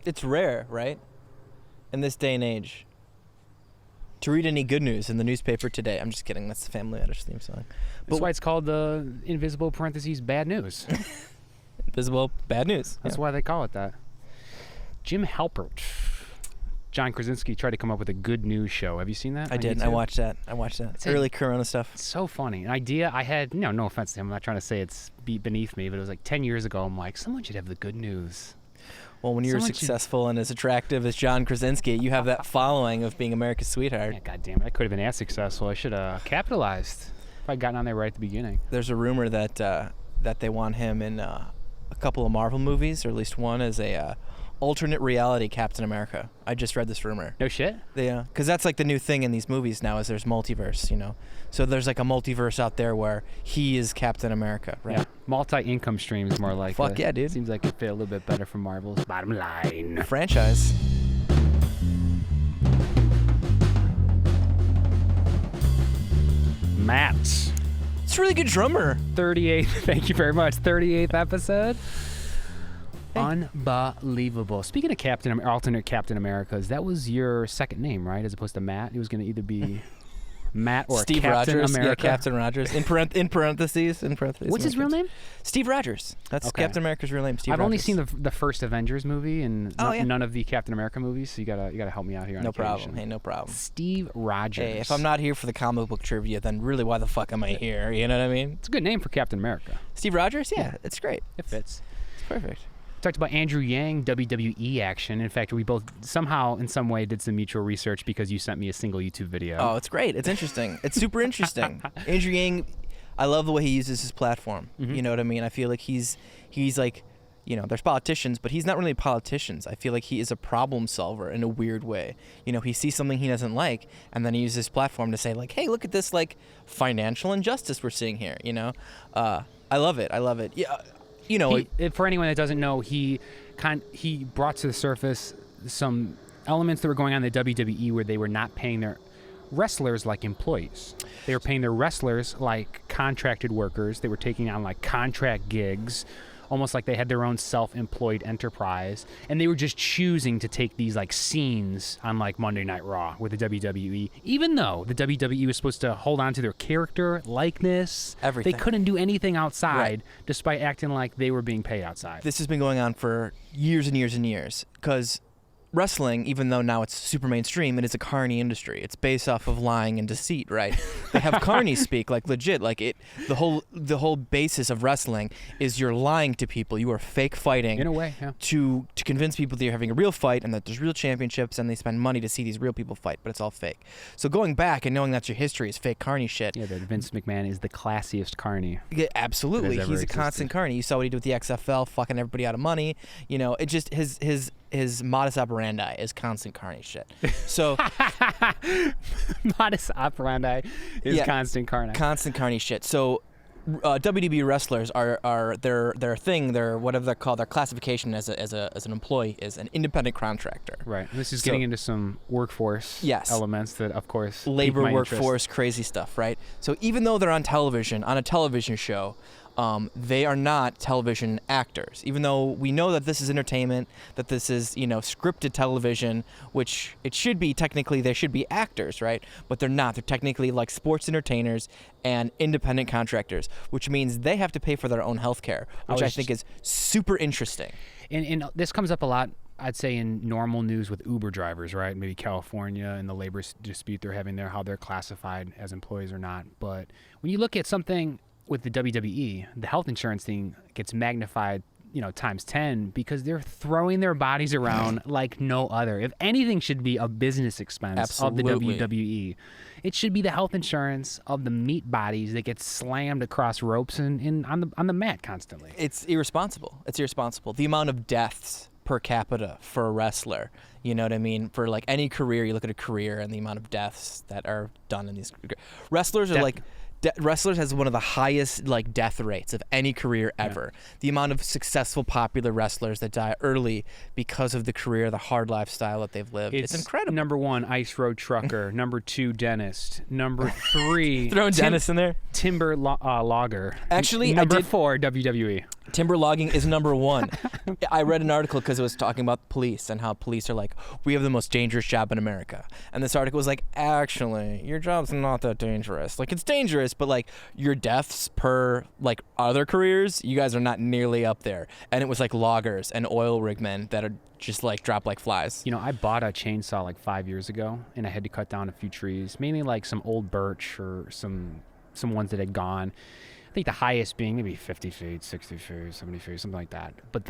it's rare, right? In this day and age, to read any good news in the newspaper today. I'm just kidding. That's the Family Matters theme song. That's why it's called the invisible parentheses bad news. Invisible bad news. That's why they call it that. Jim Halpert. John Krasinski tried to come up with a good news show. Have you seen that? I did. I watched that. It's early Corona stuff. It's so funny. An idea I had, no offense to him. I'm not trying to say it's beneath me, but it was like 10 years ago. I'm like, someone should have the good news. Well, when you're successful and as attractive as John Krasinski, you have that following of being America's sweetheart. Yeah, God damn it. I could have been as successful. I should have capitalized if I'd gotten on there right at the beginning. There's a rumor that that they want him in a couple of Marvel movies, or at least one, as a alternate reality Captain America. I just read this rumor. No shit? Yeah, because that's like the new thing in these movies now is there's multiverse, you know. So there's like a multiverse out there where he is Captain America, right? Yeah, multi-income streams more like Fuck yeah, dude. Seems like it fit a little bit better for Marvel's bottom line. Franchise. Matt. It's a really good drummer. 38th, thank you very much. 38th episode. Hey. Unbelievable. Speaking of alternate Captain Americas, that was your second name, right? As opposed to Matt. He was going to either be Matt or Steve Captain Rogers. America. Yeah, Captain Rogers. In parentheses. What's his real name? Steve Rogers. That's okay. Captain America's real name. Steve I've Rogers. only seen the first Avengers movie and none of the Captain America movies, so you gotta help me out here. No problem. Hey, no problem. Steve Rogers. Hey, if I'm not here for the comic book trivia, then really, why the fuck am I here? You know what I mean? It's a good name for Captain America. Steve Rogers. Yeah. It's great. It fits. It's perfect. Talked about Andrew Yang, WWE action. In fact, we both somehow, in some way, did some mutual research because you sent me a single YouTube video. Oh, it's great. It's interesting. It's super interesting. Andrew Yang, I love the way he uses his platform. Mm-hmm. You know what I mean? I feel like he's like, you know, there's politicians, but he's not really politicians. I feel like he is a problem solver in a weird way. You know, he sees something he doesn't like, and then he uses his platform to say, like, hey, look at this, like, financial injustice we're seeing here, you know? I love it. Yeah. You know, for anyone that doesn't know, he brought to the surface some elements that were going on in the WWE where they were not paying their wrestlers like employees. They were paying their wrestlers like contracted workers. They were taking on like contract gigs, almost like they had their own self-employed enterprise, and they were just choosing to take these like scenes on like Monday Night Raw with the WWE, even though the WWE was supposed to hold on to their character, likeness, everything. They couldn't do anything outside, despite acting like they were being paid outside. This has been going on for years and years and years, because wrestling, even though now it's super mainstream, it is a Carny industry. It's based off of lying and deceit, right? They have Carny speak, like legit, like it. The whole basis of wrestling is you're lying to people. You are fake fighting in a way, yeah. to convince people that you're having a real fight and that there's real championships, and they spend money to see these real people fight, but it's all fake. So going back and knowing that's your history is fake Carny shit. Yeah, that Vince McMahon is the classiest Carny. Yeah, absolutely. He's a constant Carny. You saw what he did with the XFL, fucking everybody out of money. You know, it just his modus operandi is constant Carny shit. So modus operandi is constant Carny. Constant Carny shit. So WWE wrestlers are their thing, their whatever they're called, their classification as an employee is an independent contractor. Right. This is getting into some workforce elements that, of course, labor workforce, interest. Crazy stuff, right? So even though they're on television, on a television show, they are not television actors. Even though we know that this is entertainment, that this is, you know, scripted television, which it should be technically, they should be actors, right? But they're not. They're technically like sports entertainers and independent contractors, which means they have to pay for their own health care, which I think is super interesting. And this comes up a lot, I'd say, in normal news with Uber drivers, right? Maybe California and the labor dispute they're having there, how they're classified as employees or not. But when you look at something with the WWE, the health insurance thing gets magnified, you know, times 10 because they're throwing their bodies around like no other. If anything should be a business expense of the WWE, it should be the health insurance of the meat bodies that get slammed across ropes and on the mat constantly. It's irresponsible. It's irresponsible. The amount of deaths per capita for a wrestler, you know what I mean? For like any career, you look at a career and the amount of deaths that are done in these wrestlers are like wrestlers has one of the highest like death rates of any career ever. The amount of successful, popular wrestlers that die early because of the career, the hard lifestyle that they've lived. It's incredible. Number 1, ice road trucker. Number 2, dentist. Number 3, throwing dentist in there. Timber logger. Actually, number 4, WWE. Timber logging is number 1. I read an article because it was talking about police and how police are like, we have the most dangerous job in America. And this article was like, actually, your job's not that dangerous. Like, it's dangerous, but like your deaths per like other careers, you guys are not nearly up there. And it was like loggers and oil rig men that are just like drop like flies. You know, I bought a chainsaw like 5 years ago, and I had to cut down a few trees, mainly like some old birch or some ones that had gone. I think the highest being maybe 50 feet, 60 feet, 70 feet, something like that. But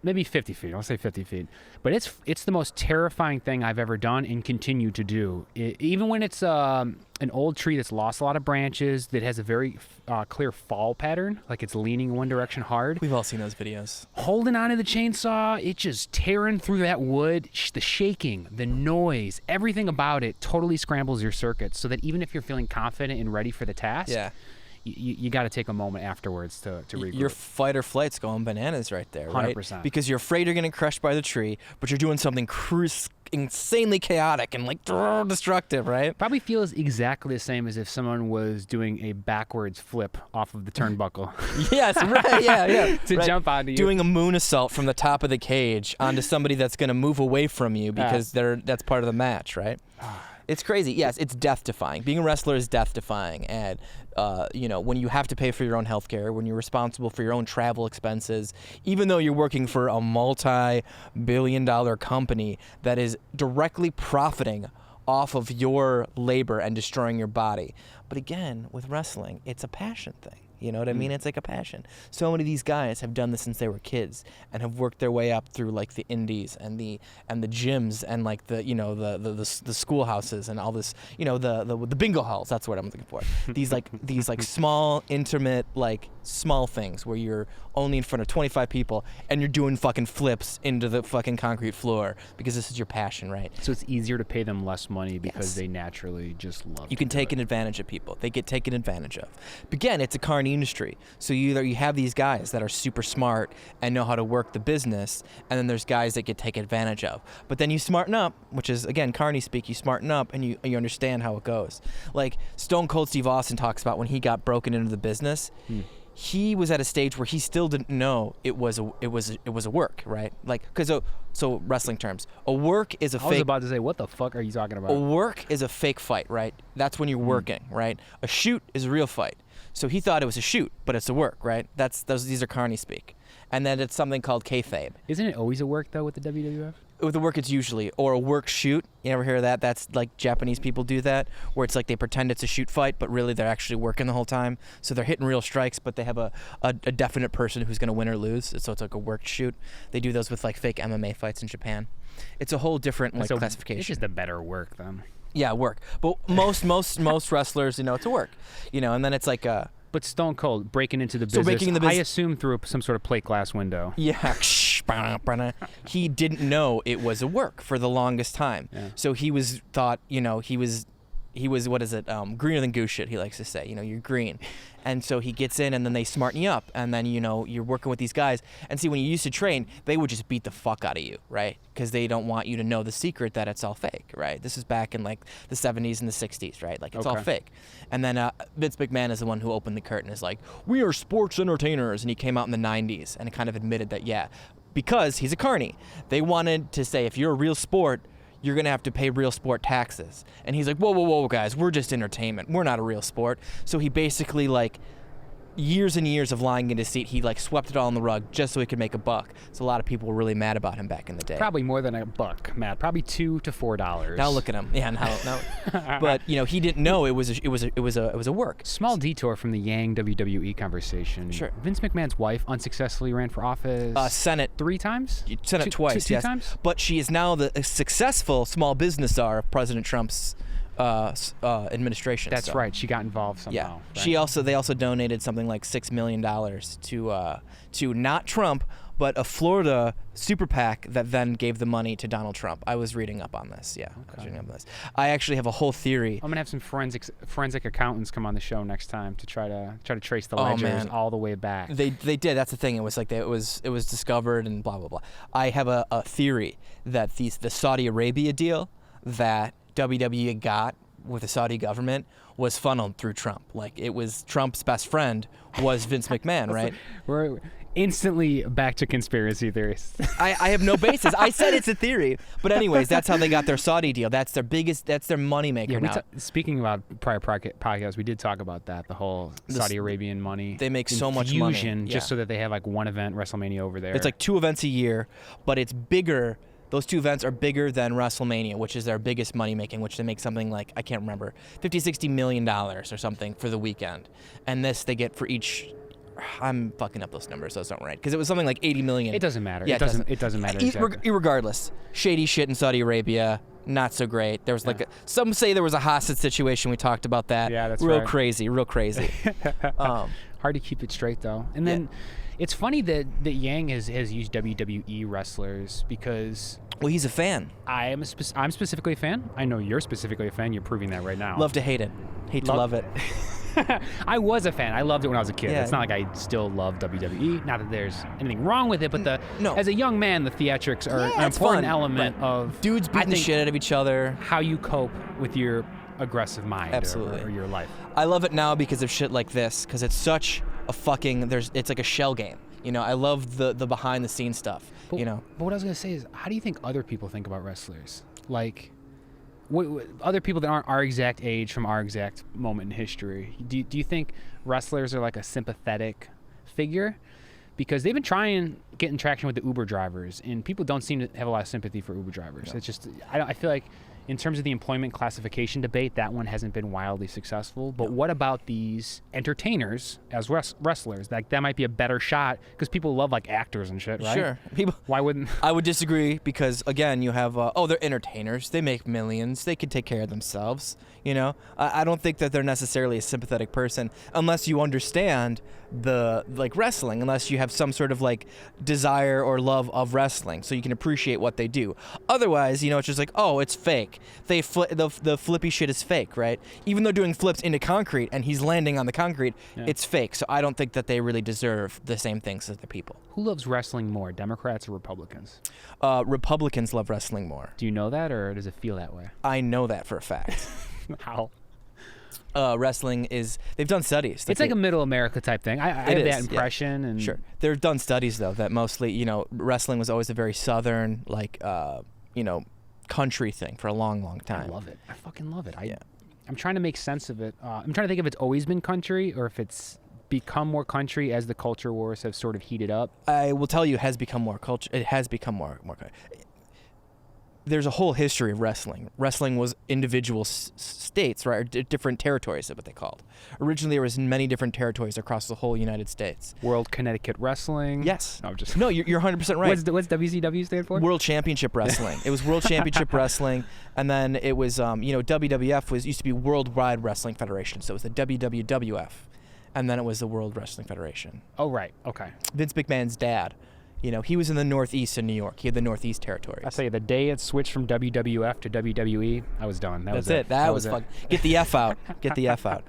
maybe 50 feet. I'll say 50 feet. But it's the most terrifying thing I've ever done and continue to do. Even when it's an old tree that's lost a lot of branches, that has a very clear fall pattern, like it's leaning one direction hard. We've all seen those videos. Holding onto the chainsaw, it's just tearing through that wood. The shaking, the noise, everything about it totally scrambles your circuits, so that even if you're feeling confident and ready for the task, you got to take a moment afterwards to regroup. Your fight or flight's going bananas right there, right? 100%. Because you're afraid you're getting crushed by the tree, but you're doing something insanely chaotic and like destructive, right? Probably feels exactly the same as if someone was doing a backwards flip off of the turnbuckle. Yes, right, yeah. to jump onto you. Doing a moon assault from the top of the cage onto somebody that's going to move away from you because that's part of the match, right? It's crazy. Yes, it's death-defying. Being a wrestler is death-defying, and when you have to pay for your own healthcare, when you're responsible for your own travel expenses, even though you're working for a multi-billion-dollar company that is directly profiting off of your labor and destroying your body. But again, with wrestling, it's a passion thing. You know what I mean? It's like a passion. So many of these guys have done this since they were kids and have worked their way up through like the indies and the gyms and like the schoolhouses and all this, the bingo halls. That's what I'm looking for. These small, intimate, like small things where you're only in front of 25 people and you're doing fucking flips into the fucking concrete floor because this is your passion, right? So it's easier to pay them less money because they naturally just love it. You can take advantage of people. They get taken advantage of. But again, it's a Carny industry. So you have these guys that are super smart and know how to work the business, and then there's guys that get taken advantage of. But then you smarten up, which is, again, Carny speak, you smarten up and you understand how it goes. Like Stone Cold Steve Austin talks about when he got broken into the business, he was at a stage where he still didn't know it was a work, right? Like, because so wrestling terms, a work is a fake. I was about to say, what the fuck are you talking about? A work is a fake fight, right? That's when you're working, right? A shoot is a real fight. So he thought it was a shoot, but it's a work, right? These are Carny speak. And then it's something called kayfabe. Isn't it always a work though with the WWF? With the work, it's usually, or a work shoot. You ever hear of that? That's like Japanese people do that, where it's like they pretend it's a shoot fight, but really they're actually working the whole time. So they're hitting real strikes, but they have a definite person who's going to win or lose. So it's like a work shoot. They do those with like fake MMA fights in Japan. It's a whole different classification. It's just a better work then. Yeah, work. But most wrestlers, it's a work. And then it's like But Stone Cold breaking into the business, I assume through some sort of plate glass window. Yeah. He didn't know it was a work for the longest time. Yeah. So he was what is it? Greener than goose shit, he likes to say. You're green. And so he gets in and then they smarten you up. And then, you're working with these guys. And see, when you used to train, they would just beat the fuck out of you, right? Because they don't want you to know the secret that it's all fake, right? This is back in like the 70s and the 60s, right? Like it's all fake. And then Vince McMahon is the one who opened the curtain. Is like, we are sports entertainers. And he came out in the 90s and kind of admitted that, because he's a Carny. They wanted to say, if you're a real sport, you're going to have to pay real sport taxes. And he's like, whoa, guys, we're just entertainment. We're not a real sport. So he basically, like, years and years of lying in deceit, he, like, swept it all on the rug just so he could make a buck. So a lot of people were really mad about him back in the day. Probably more than a buck, Matt. Probably $2 to $4. Now look at him. Yeah, no. But, he didn't know it was a work. Small detour from the Yang WWE conversation. Sure. Vince McMahon's wife unsuccessly ran for office. Senate 3 times? Senate twice, two yes. times? But she is now the successful small business czar of President Trump's administration. That's right. She got involved somehow. Yeah. Right? They also donated something like $6 million to not Trump, but a Florida super PAC that then gave the money to Donald Trump. I was reading up on this. Yeah, I was reading up on this. I actually have a whole theory. I'm gonna have some forensic accountants come on the show next time to try to trace the ledgers all the way back. They did. That's the thing. It was like it was discovered and blah blah blah. I have a theory that the Saudi Arabia deal that WWE got with the Saudi government was funneled through Trump. Like, it was Trump's best friend was Vince McMahon, right? We're instantly back to conspiracy theories. I have no basis. I said it's a theory. But anyways, that's how they got their Saudi deal. That's their moneymaker now. Speaking about prior podcasts, we did talk about that, the whole Saudi Arabian money. They make so much money. Just so that they have like one event, WrestleMania, over there. It's like 2 events a year, but it's bigger. Those 2 events are bigger than WrestleMania, which is their biggest money making, which they make something like, I can't remember, $50-60 million or something for the weekend. And this they get for each. I'm fucking up those numbers. Those aren't right, because it was something like 80 million. It doesn't matter. Yeah, it doesn't matter. Exactly. Regardless, shady shit in Saudi Arabia, not so great. There was some say there was a hostage situation. We talked about that. Yeah, that's real right. crazy. Hard to keep it straight though. And then it's funny that Yang has used WWE wrestlers because. Well, he's a fan. I'm specifically a fan. I know you're specifically a fan. You're proving that right now. Love to hate it. Hate to love it. I was a fan. I loved it when I was a kid. Yeah. It's not like I still love WWE. Not that there's anything wrong with it, but as a young man, the theatrics are an important element of dudes beating the shit out of each other. How you cope with your aggressive mind or your life. I love it now because of shit like this, because it's such a fucking it's like a shell game. You know, I love the behind the scenes stuff. But what I was gonna say is, how do you think other people think about wrestlers? Like, other people that aren't our exact age from our exact moment in history. Do you think wrestlers are like a sympathetic figure? Because they've been trying getting traction with the Uber drivers, and people don't seem to have a lot of sympathy for Uber drivers. No. It's just I feel like in terms of the employment classification debate, that one hasn't been wildly successful. But what about these entertainers as wrestlers? Like, that might be a better shot because people love like actors and shit, right? Sure. Why wouldn't? I would disagree because, again, you have they're entertainers. They make millions. They can take care of themselves. You know, I don't think that they're necessarily a sympathetic person unless you understand the wrestling, unless you have some sort of like desire or love of wrestling, so you can appreciate what they do. Otherwise, you know, it's just like, oh, it's fake. The flippy shit is fake, right? Even though doing flips into concrete and he's landing on the concrete, it's fake. So I don't think that they really deserve the same things as the people. Who loves wrestling more, Democrats or Republicans? Republicans love wrestling more. Do you know that, or does it feel that way? I know that for a fact. How? Wrestling is, they've done studies. It's like a middle America type thing. I have that impression. Yeah. And sure. They've done studies, though, that mostly, you know, wrestling was always a very southern, country thing for a long, long time. I love it. I fucking love it. I'm trying to make sense of it. I'm trying to think if it's always been country or if it's become more country as the culture wars have sort of heated up. I will tell you, it has become more culture. It has become more country. There's a whole history of wrestling. Wrestling was individual states, right? Or different territories, is what they called. Originally, there was many different territories across the whole United States. World Connecticut Wrestling. Yes. No, you're 100% right. What's WCW stand for? World Championship Wrestling. It was World Championship Wrestling, and then it was, WWF used to be Worldwide Wrestling Federation, so it was the WWWF, and then it was the World Wrestling Federation. Oh, right. Okay. Vince McMahon's dad. You know, he was in the Northeast in New York. He had the Northeast territories. I tell you, the day it switched from WWF to WWE, I was done. That's it. That was fun. Get the F out. Get the F out.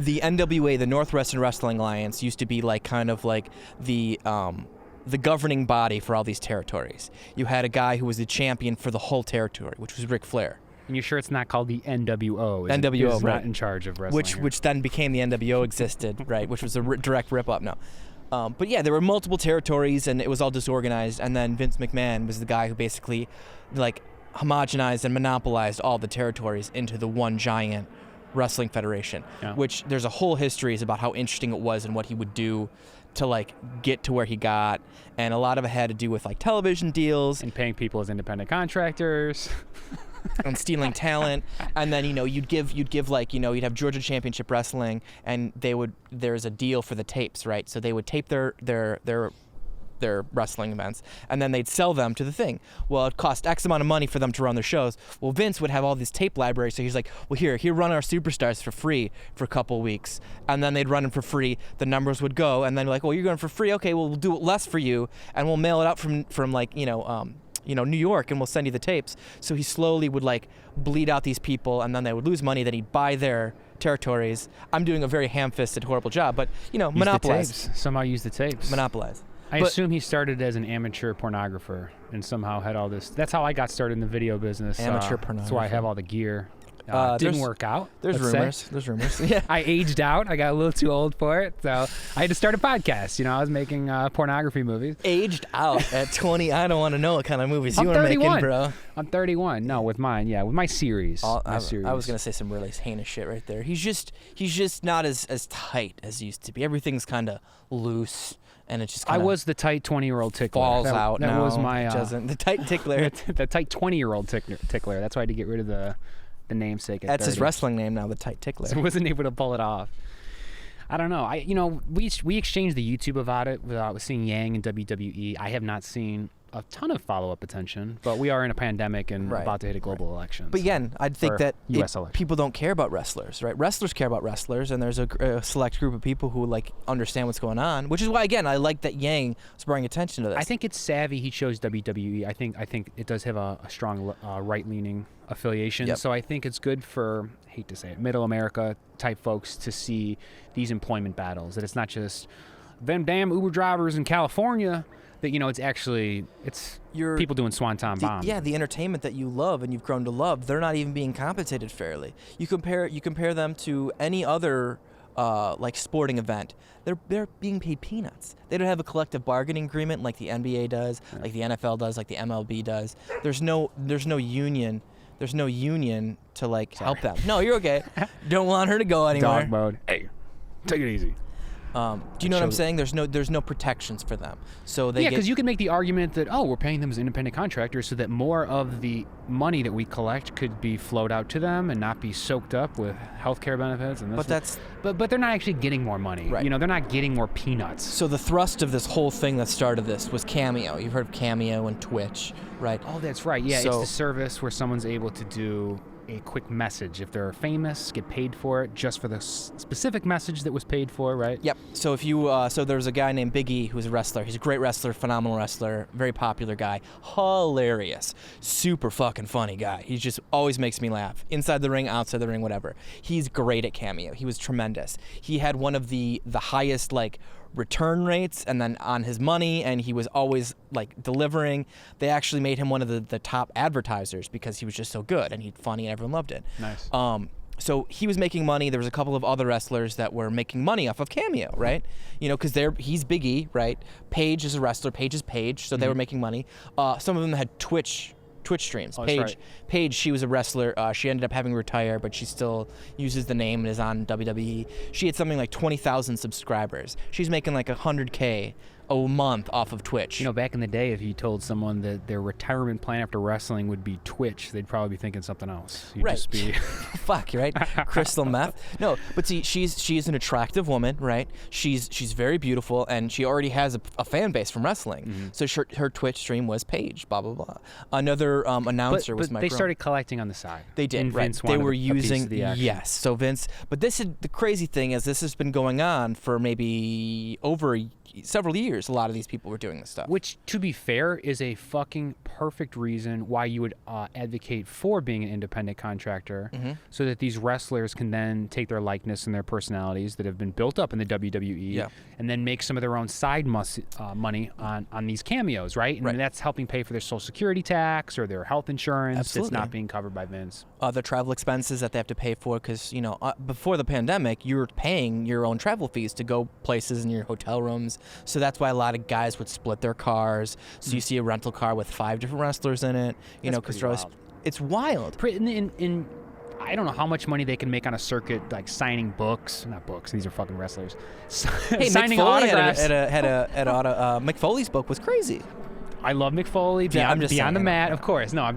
The NWA, the Northwestern Wrestling Alliance, used to be like kind of like the governing body for all these territories. You had a guy who was the champion for the whole territory, which was Ric Flair. And you're sure it's not called the NWO? NWO, is not in charge of wrestling. Which then became the NWO existed, right? Which was a direct rip-up. No. But yeah, there were multiple territories, and it was all disorganized. And then Vince McMahon was the guy who basically, like, homogenized and monopolized all the territories into the one giant wrestling federation. Yeah. Which there's a whole history about how interesting it was and what he would do to like get to where he got, and a lot of it had to do with like television deals and paying people as independent contractors. And stealing talent, and then you'd give like you'd have Georgia Championship Wrestling, and there's a deal for the tapes, right? So they would tape their their wrestling events, and then they'd sell them to the thing. Well, it cost X amount of money for them to run their shows. Well, Vince would have all these tape libraries, so he's like, well, here run our superstars for free for a couple weeks, and then they'd run them for free. The numbers would go, and then like, well, you're going for free, okay, well, we'll do it less for you, and we'll mail it out from like New York, and we'll send you the tapes. So he slowly would like bleed out these people, and then they would lose money. Then he'd buy their territories. I'm doing a very ham-fisted, horrible job, but monopolize. Somehow use the tapes. Monopolize. I assume he started as an amateur pornographer and somehow had all this. That's how I got started in the video business. Amateur pornographer. That's why I have all the gear. Didn't work out. There's rumors. Yeah. I aged out. I got a little too old for it, so I had to start a podcast. I was making pornography movies. Aged out at 20. I don't want to know what kind of movies you were making, bro. I'm 31. No, with mine. Yeah, with my series. I was gonna say some really heinous shit right there. He's just not as tight as he used to be. Everything's kind of loose. And it's just I was the tight 20-year-old tickler. Falls out now. That was my... the tight tickler. The tight 20-year-old tickler. That's why I had to get rid of the namesake at That's 30. His wrestling name now, the tight tickler. So I wasn't able to pull it off. I don't know. We exchanged the YouTube about it with seeing Yang and WWE. I have not seen a ton of follow-up attention, but we are in a pandemic and about to hit a global election. But again, I think that people don't care about wrestlers, right? Wrestlers care about wrestlers, and there's a select group of people who like understand what's going on, which is why, again, I like that Yang was bringing attention to this. I think it's savvy he chose WWE. I think it does have a strong right-leaning affiliation, so I think it's good for, hate to say it, middle America type folks to see these employment battles, that it's not just them damn Uber drivers in California. That it's actually people doing swanton bombs. Yeah, the entertainment that you love and you've grown to love, they're not even being compensated fairly. You compare them to any other like sporting event. They're being paid peanuts. They don't have a collective bargaining agreement like the NBA does, like the NFL does, like the MLB does. There's no union. There's no union to help them. No, you're okay. Don't want her to go anywhere. Dog mode. Hey, take it easy. Do you know what I'm saying? There's no protections for them. So because you can make the argument that we're paying them as independent contractors so that more of the money that we collect could be flowed out to them and not be soaked up with healthcare benefits and this. But they're not actually getting more money. Right. They're not getting more peanuts. So the thrust of this whole thing that started this was Cameo. You've heard of Cameo and Twitch, right? Oh, that's right. Yeah, it's the service where someone's able to do a quick message. If they're famous, get paid for it just for the specific message that was paid for, right? Yep. So if you so there's a guy named Big E who's a wrestler. He's a great wrestler, phenomenal wrestler, very popular guy, hilarious, super fucking funny guy. He just always makes me laugh. Inside the ring, outside the ring, whatever. He's great at Cameo. He was tremendous. He had one of the highest return rates and then on his money, and he was always delivering. They actually made him one of the top advertisers because he was just so good and he's funny and everyone loved it. Nice. So he was making money. There was a couple of other wrestlers that were making money off of Cameo, right? Because he's Big E, right? Paige is a wrestler. Paige is Paige, so they were making money. Some of them had Twitch streams. Paige, she was a wrestler. She ended up having to retire, but she still uses the name and is on WWE. She had something like 20,000 subscribers. She's making $100K a month off of Twitch. Back in the day, if you told someone that their retirement plan after wrestling would be Twitch, they'd probably be thinking something else. You'd just be fuck, right? Crystal meth. No, but see, she's an attractive woman, right? She's very beautiful, and she already has a fan base from wrestling. Mm-hmm. So her Twitch stream was Paige, blah blah blah. Another announcer was But they started collecting on the side. They did, right? They were using So Vince. But the crazy thing is, this has been going on for maybe over several years. A lot of these people were doing this stuff. Which, to be fair, is a fucking perfect reason why you would advocate for being an independent contractor, so that these wrestlers can then take their likeness and their personalities that have been built up in the WWE and then make some of their own side money on these cameos, right? And that's helping pay for their Social Security tax or their health insurance. Absolutely. It's not being covered by Vince. The travel expenses that they have to pay for, because before the pandemic, you were paying your own travel fees to go places in your hotel rooms. So that's why a lot of guys would split their cars. So you see a rental car with 5 different wrestlers in it. Because it's wild. In I don't know how much money they can make on a circuit, signing books. Not books. These are fucking wrestlers. Hey, signing Mick Foley autographs. Mick Foley's book was crazy. I love Mick Foley. Beyond the mat, of course. No,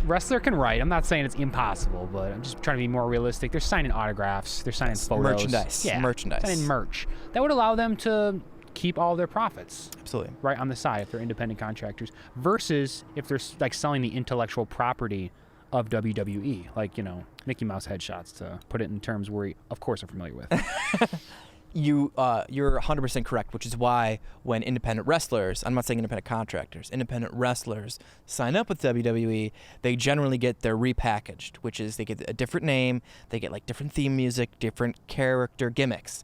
wrestler can write. I'm not saying it's impossible, but I'm just trying to be more realistic. They're signing autographs. They're signing photos. Merchandise. Yeah, signing merch. That would allow them to keep all their profits. Absolutely. Right on the side if they're independent contractors, versus if they're like selling the intellectual property of WWE, like, you know, Mickey Mouse headshots, to put it in terms we, of course, are familiar with. You're 100% correct, which is why when independent wrestlers, I'm not saying independent contractors, independent wrestlers sign up with WWE, they generally get their repackaged, which is they get a different name, they get like different theme music, different character gimmicks.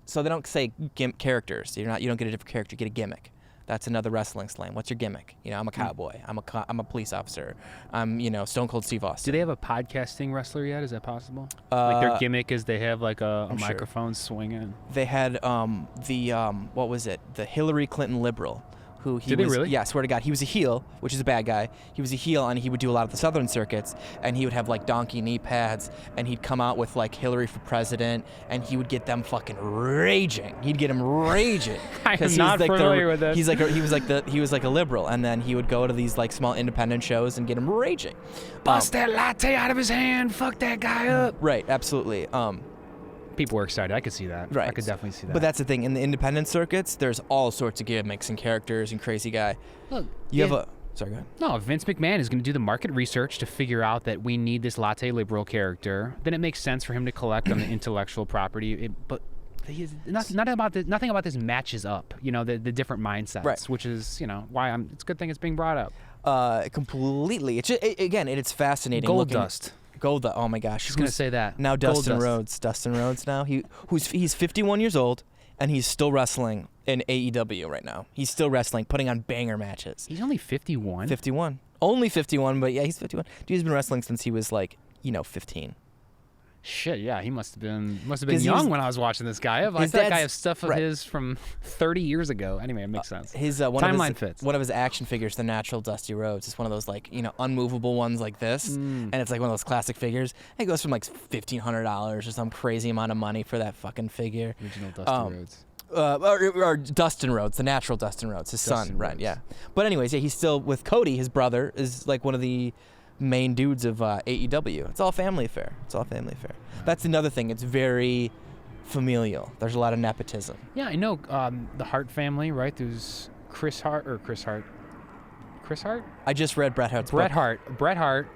So they don't say characters. You don't get a different character, you get a gimmick. That's another wrestling slang. What's your gimmick? You know, I'm a cowboy. I'm a police officer. I'm, you know, Stone Cold Steve Austin. Do they have a podcasting wrestler yet? Is that possible? Like their gimmick is they have like a microphone swinging. They had what was it? The Hillary Clinton liberal. Who he Did was, they really? Yeah, I swear to God. He was a heel, which is a bad guy. He was a heel, and he would do a lot of the southern circuits, and he would have like donkey knee pads, and he'd come out with like Hillary for president, and he would get them fucking raging. He'd get them raging. I am not familiar with this. He was like a liberal, and then he would go to these like small independent shows and get them raging. Bust that latte out of his hand. Fuck that guy up. Right, absolutely. People were excited. I could see that. Right. I could definitely see that. But that's the thing. In the independent circuits, there's all sorts of gimmicks and characters and crazy guy. Look, Sorry, go ahead. No, if Vince McMahon is going to do the market research to figure out that we need this latte liberal character, then it makes sense for him to collect on the intellectual property. But nothing about this matches up, you know, the different mindsets, right. Which is, you know, why it's a good thing it's being brought up. Completely. It's fascinating. Goldust. Oh my gosh. I was going to say that. Now Dustin Rhodes now. He's 51 years old, and he's still wrestling in AEW right now. He's still wrestling, putting on banger matches. He's only 51? 51. Only 51, but yeah, he's 51. Dude, he's been wrestling since he was like, 15. Shit, yeah, he must have been young when I was watching this guy. I feel like I have stuff of his from 30 years ago. Anyway, it makes sense. His timeline fits. One of his action figures, the natural Dusty Rhodes, is one of those like unmovable ones like this, and it's like one of those classic figures. It goes from like $1,500 or some crazy amount of money for that fucking figure. Original Dusty Rhodes. Or Dustin Rhodes, the natural Dustin Rhodes, his son, right? Yeah. But anyways, yeah, he's still with Cody. His brother is like one of the main dudes of AEW. It's all family affair. That's another thing. It's very familial. There's a lot of nepotism. Yeah, I know the Hart family, right? There's Chris Hart. I just read Bret Hart's book. Bret Hart.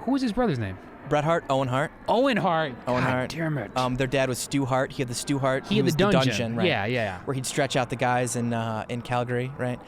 Who was his brother's name? Bret Hart, Owen Hart. Owen Hart. Damn it. Their dad was Stu Hart. He had the Stu Hart. He had the dungeon, right? Yeah. Where he'd stretch out the guys in Calgary, right?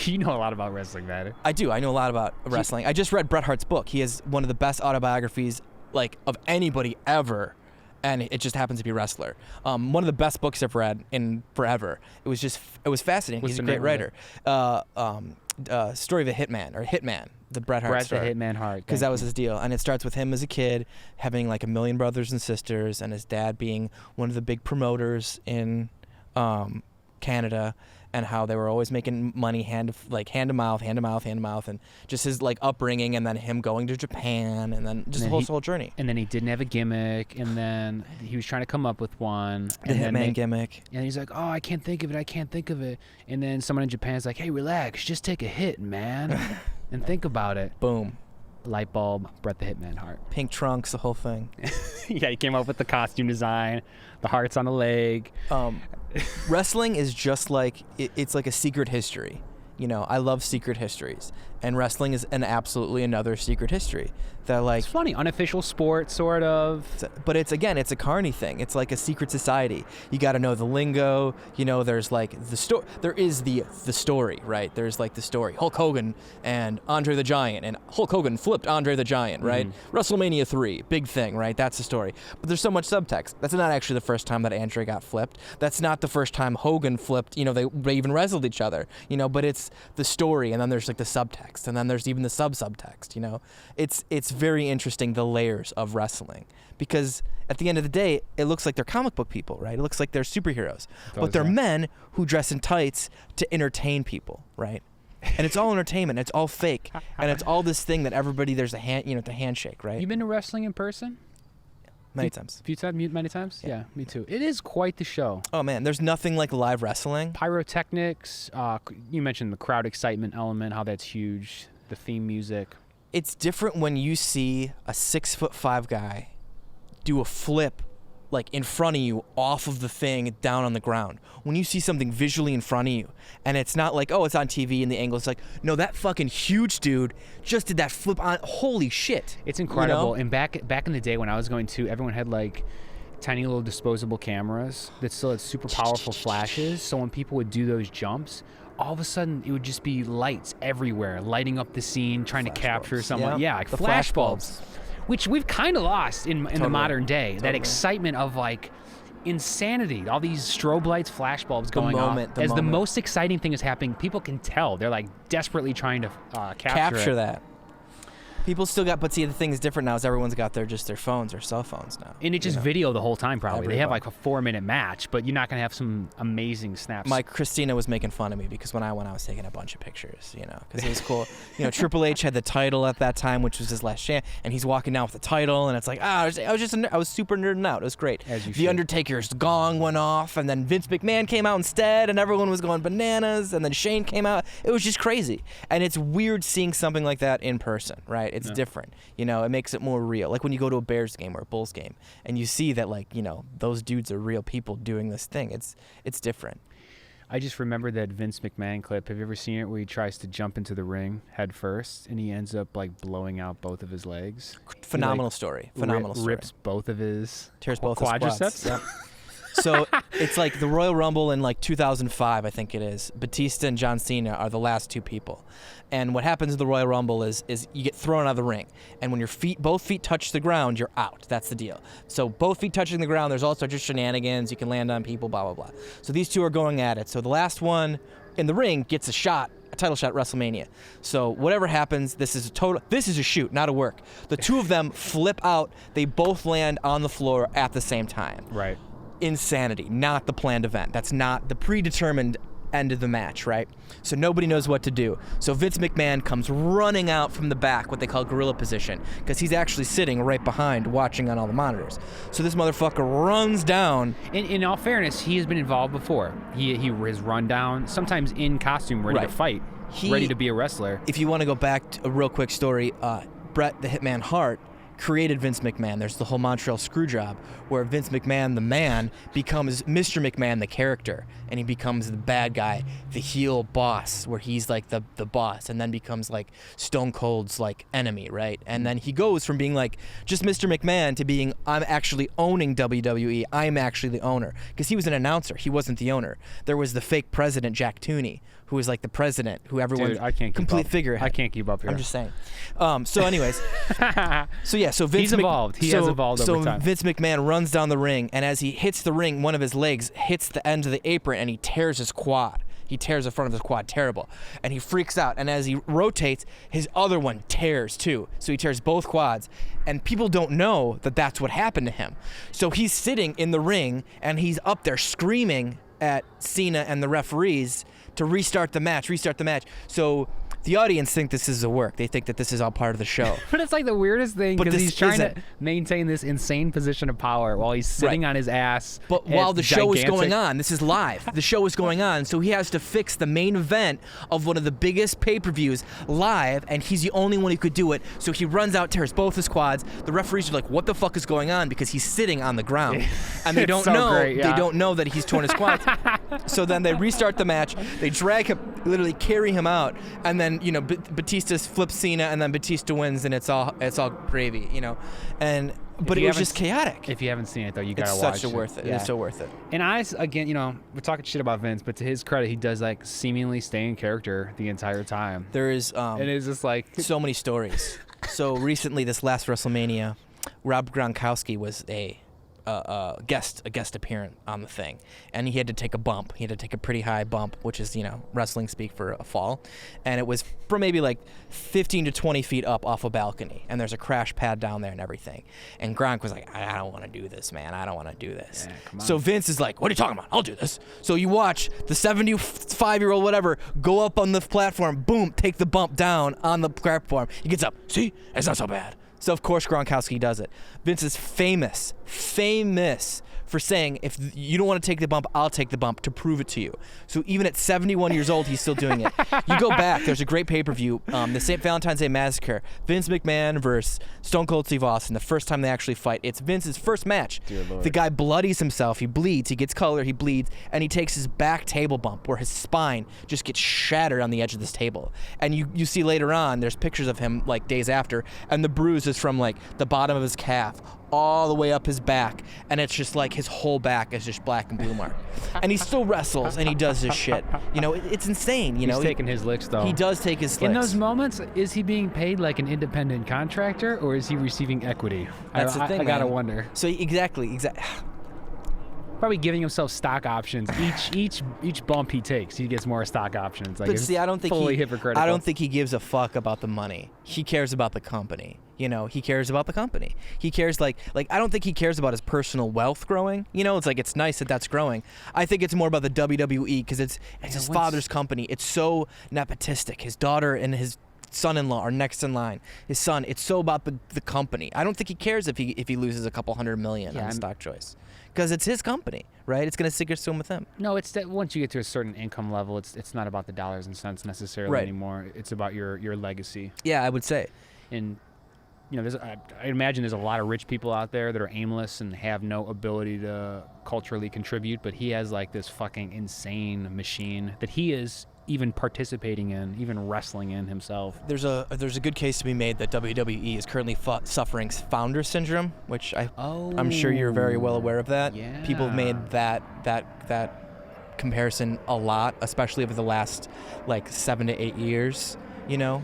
You know a lot about wrestling, man. I do. I know a lot about wrestling. I just read Bret Hart's book. He has one of the best autobiographies like of anybody ever, and it just happens to be a wrestler. One of the best books I've read in forever. It was fascinating. He's a great writer. Story of a Hitman, the Bret Hart story. Bret the Hitman Hart. Because that was his deal. And it starts with him as a kid having like 1 million brothers and sisters, and his dad being one of the big promoters in Canada, and how they were always making money hand to mouth, and just his like upbringing, and then him going to Japan, and then just the whole journey. And then he didn't have a gimmick, and then he was trying to come up with one. The Hitman gimmick. And he's like, oh, I can't think of it. And then someone in Japan's like, hey, relax, just take a hit, man, and think about it. Boom. Light bulb, Bret the Hitman Hart. Pink trunks, the whole thing. Yeah, he came up with the costume design, the hearts on the leg. Wrestling is just like, it's like a secret history. I love secret histories. And wrestling is absolutely another secret history. That like it's funny, unofficial sport, sort of. But it's a Carny thing. It's like a secret society. You got to know the lingo. There's like the story. There is the story, right? There's like the story. Hulk Hogan and Andre the Giant, and Hulk Hogan flipped Andre the Giant, right? WrestleMania 3, big thing, right? That's the story. But there's so much subtext. That's not actually the first time that Andre got flipped. That's not the first time Hogan flipped. They even wrestled each other. But it's the story, and then there's like the subtext, and then there's even the subtext. It's very interesting, the layers of wrestling, because at the end of the day, it looks like they're comic book people, right? It looks like they're superheroes, but they're men who dress in tights to entertain people, right? And it's all entertainment, it's all fake, and it's all this thing that everybody, there's a hand, the handshake, right? You been to wrestling in person? Many times. Many times? Yeah, me too. It is quite the show. Oh man, there's nothing like live wrestling. Pyrotechnics, you mentioned the crowd excitement element, how that's huge, the theme music. It's different when you see a 6'5" guy do a flip like in front of you off of the thing down on the ground. When you see something visually in front of you, and it's not like, oh, it's on TV and the angle, it's like, no, that fucking huge dude just did that flip on. Holy shit. It's incredible. You know? And back in the day when I was going to, everyone had like tiny little disposable cameras that still had super powerful flashes. So when people would do those jumps, all of a sudden it would just be lights everywhere, lighting up the scene, trying to capture someone. Yeah, like the flash bulbs. Which we've kind of lost in the modern day. That excitement of like insanity, all these strobe lights, flash bulbs going off. The most exciting thing is happening, people can tell. They're like desperately trying to capture that. People still got, but see, the thing is different now is everyone's got their phones or cell phones now. And it just video the whole time probably. They have like a 4-minute match, but you're not going to have some amazing snaps. Christina was making fun of me because when I went, I was taking a bunch of pictures, because it was cool. Triple H had the title at that time, which was his last chance, and he's walking down with the title, and it's like, I was super nerding out. It was great. The Undertaker's gong went off, and then Vince McMahon came out instead, and everyone was going bananas, and then Shane came out. It was just crazy. And it's weird seeing something like that in person, right? It's different. It makes it more real. Like when you go to a Bears game or a Bulls game and you see that those dudes are real people doing this thing. It's different. I just remember that Vince McMahon clip. Have you ever seen it where he tries to jump into the ring head first and he ends up like blowing out both of his legs? Phenomenal story. Rips both of his tears both quadriceps. His quads. Yep. So it's like the Royal Rumble in like 2005, I think it is. Batista and John Cena are the last two people. And what happens in the Royal Rumble is you get thrown out of the ring. And when your both feet touch the ground, you're out. That's the deal. So both feet touching the ground, there's all sorts of shenanigans. You can land on people, blah, blah, blah. So these two are going at it. So the last one in the ring gets a title shot at WrestleMania. So whatever happens, this is a shoot, not a work. The two of them flip out. They both land on the floor at the same time. Right. Insanity, not the planned event. That's not the predetermined end of the match, right? So nobody knows what to do. So Vince McMahon comes running out from the back, what they call gorilla position, because he's actually sitting right behind watching on all the monitors. So this motherfucker runs down. In all fairness, he has been involved before. He has run down, sometimes in costume, ready to fight, ready to be a wrestler. If you want to go back to a real quick story, Bret the Hitman Hart created Vince McMahon. There's the whole Montreal screw job where Vince McMahon, the man, becomes Mr. McMahon, the character, and he becomes the bad guy, the heel boss, where he's like the boss, and then becomes like Stone Cold's like enemy, right? And then he goes from being like just Mr. McMahon to being, I'm actually owning WWE. I'm actually the owner, because he was an announcer. He wasn't the owner. There was the fake president, Jack Tooney, who was like the president, who everyone complete figurehead. I can't keep up here. I'm just saying. So anyways, so Vince he's evolved. He has evolved over time. So Vince McMahon runs down the ring, and as he hits the ring, one of his legs hits the end of the apron, and he tears his quad. He tears the front of his quad terrible, and he freaks out. And as he rotates, his other one tears too. So he tears both quads, and people don't know that that's what happened to him. So he's sitting in the ring, and he's up there screaming at Cena and the referees to restart the match. So the audience think this is a work. They think that this is all part of the show. But it's like the weirdest thing, because he's trying to maintain this insane position of power while he's sitting on his ass. But while the show is going on, this is live. The show is going on, so he has to fix the main event of one of the biggest pay-per-views live, and he's the only one who could do it. So he runs out, tears both his quads. The referees are like, what the fuck is going on? Because he's sitting on the ground. And they don't know. They don't know that he's torn his quads. So then they restart the match. They drag him, literally carry him out, and then Batista flips Cena, and then Batista wins, and it's all gravy, But it was just chaotic. If you haven't seen it though, you gotta watch it. It's worth it. Yeah. It's so worth it. And again, we're talking shit about Vince, but to his credit, he does like seemingly stay in character the entire time. There is, and it's just like so many stories. So recently, this last WrestleMania, Rob Gronkowski was a guest appearance on the thing, and he had to take a bump. He had to take a pretty high bump, which is wrestling speak for a fall, and it was from maybe like 15 to 20 feet up off a balcony, and there's a crash pad down there and everything. And Gronk was like, I don't want to do this, man. I don't want to do this. Yeah, so Vince is like, what are you talking about? I'll do this. So you watch the 75-year-old whatever go up on the platform, boom, take the bump down on the platform. He gets up. See, it's not so bad. So, of course, Gronkowski does it. Vince is famous for saying, if you don't want to take the bump, I'll take the bump to prove it to you. So even at 71 years old, he's still doing it. You go back, there's a great pay-per-view, the St. Valentine's Day Massacre, Vince McMahon versus Stone Cold Steve Austin, the first time they actually fight. It's Vince's first match. Dear Lord. The guy bloodies himself, he bleeds, he gets color, he bleeds, and he takes his back table bump where his spine just gets shattered on the edge of this table. And you see later on, there's pictures of him like days after, and the bruise is from like the bottom of his calf all the way up his back, and it's just like his whole back is just black and blue mark. And he still wrestles and he does this shit. You know, it's insane. You know, he's taking his licks though. He does take his licks. In those moments, is he being paid like an independent contractor, or is he receiving equity? That's the thing. I gotta man. wonder. So exactly. Probably giving himself stock options. Each bump he takes, he gets more stock options. Like, But see, I don't think fully hypocritical. I don't think he gives a fuck about the money. He cares about the company. You know, he cares about the company. He cares like I don't think he cares about his personal wealth growing. You know, it's like it's nice that that's growing. I think it's more about the WWE because it's his father's company. It's so nepotistic. His daughter and his son-in-law are next in line. His son. It's so about the company. I don't think he cares if he loses a couple $100 million on stock choice. Because it's his company, right? It's going to sink or swim with him. No, it's that once you get to a certain income level, it's not about the dollars and cents necessarily anymore. It's about your legacy. Yeah, I would say. And you know, I imagine there's a lot of rich people out there that are aimless and have no ability to culturally contribute, but he has like this fucking insane machine that he is even participating in, even wrestling in himself. There's a good case to be made that WWE is currently suffering founder syndrome, which I'm sure you're very well aware of that. Yeah. People have made that comparison a lot, especially over the last like 7 to 8 years. You know,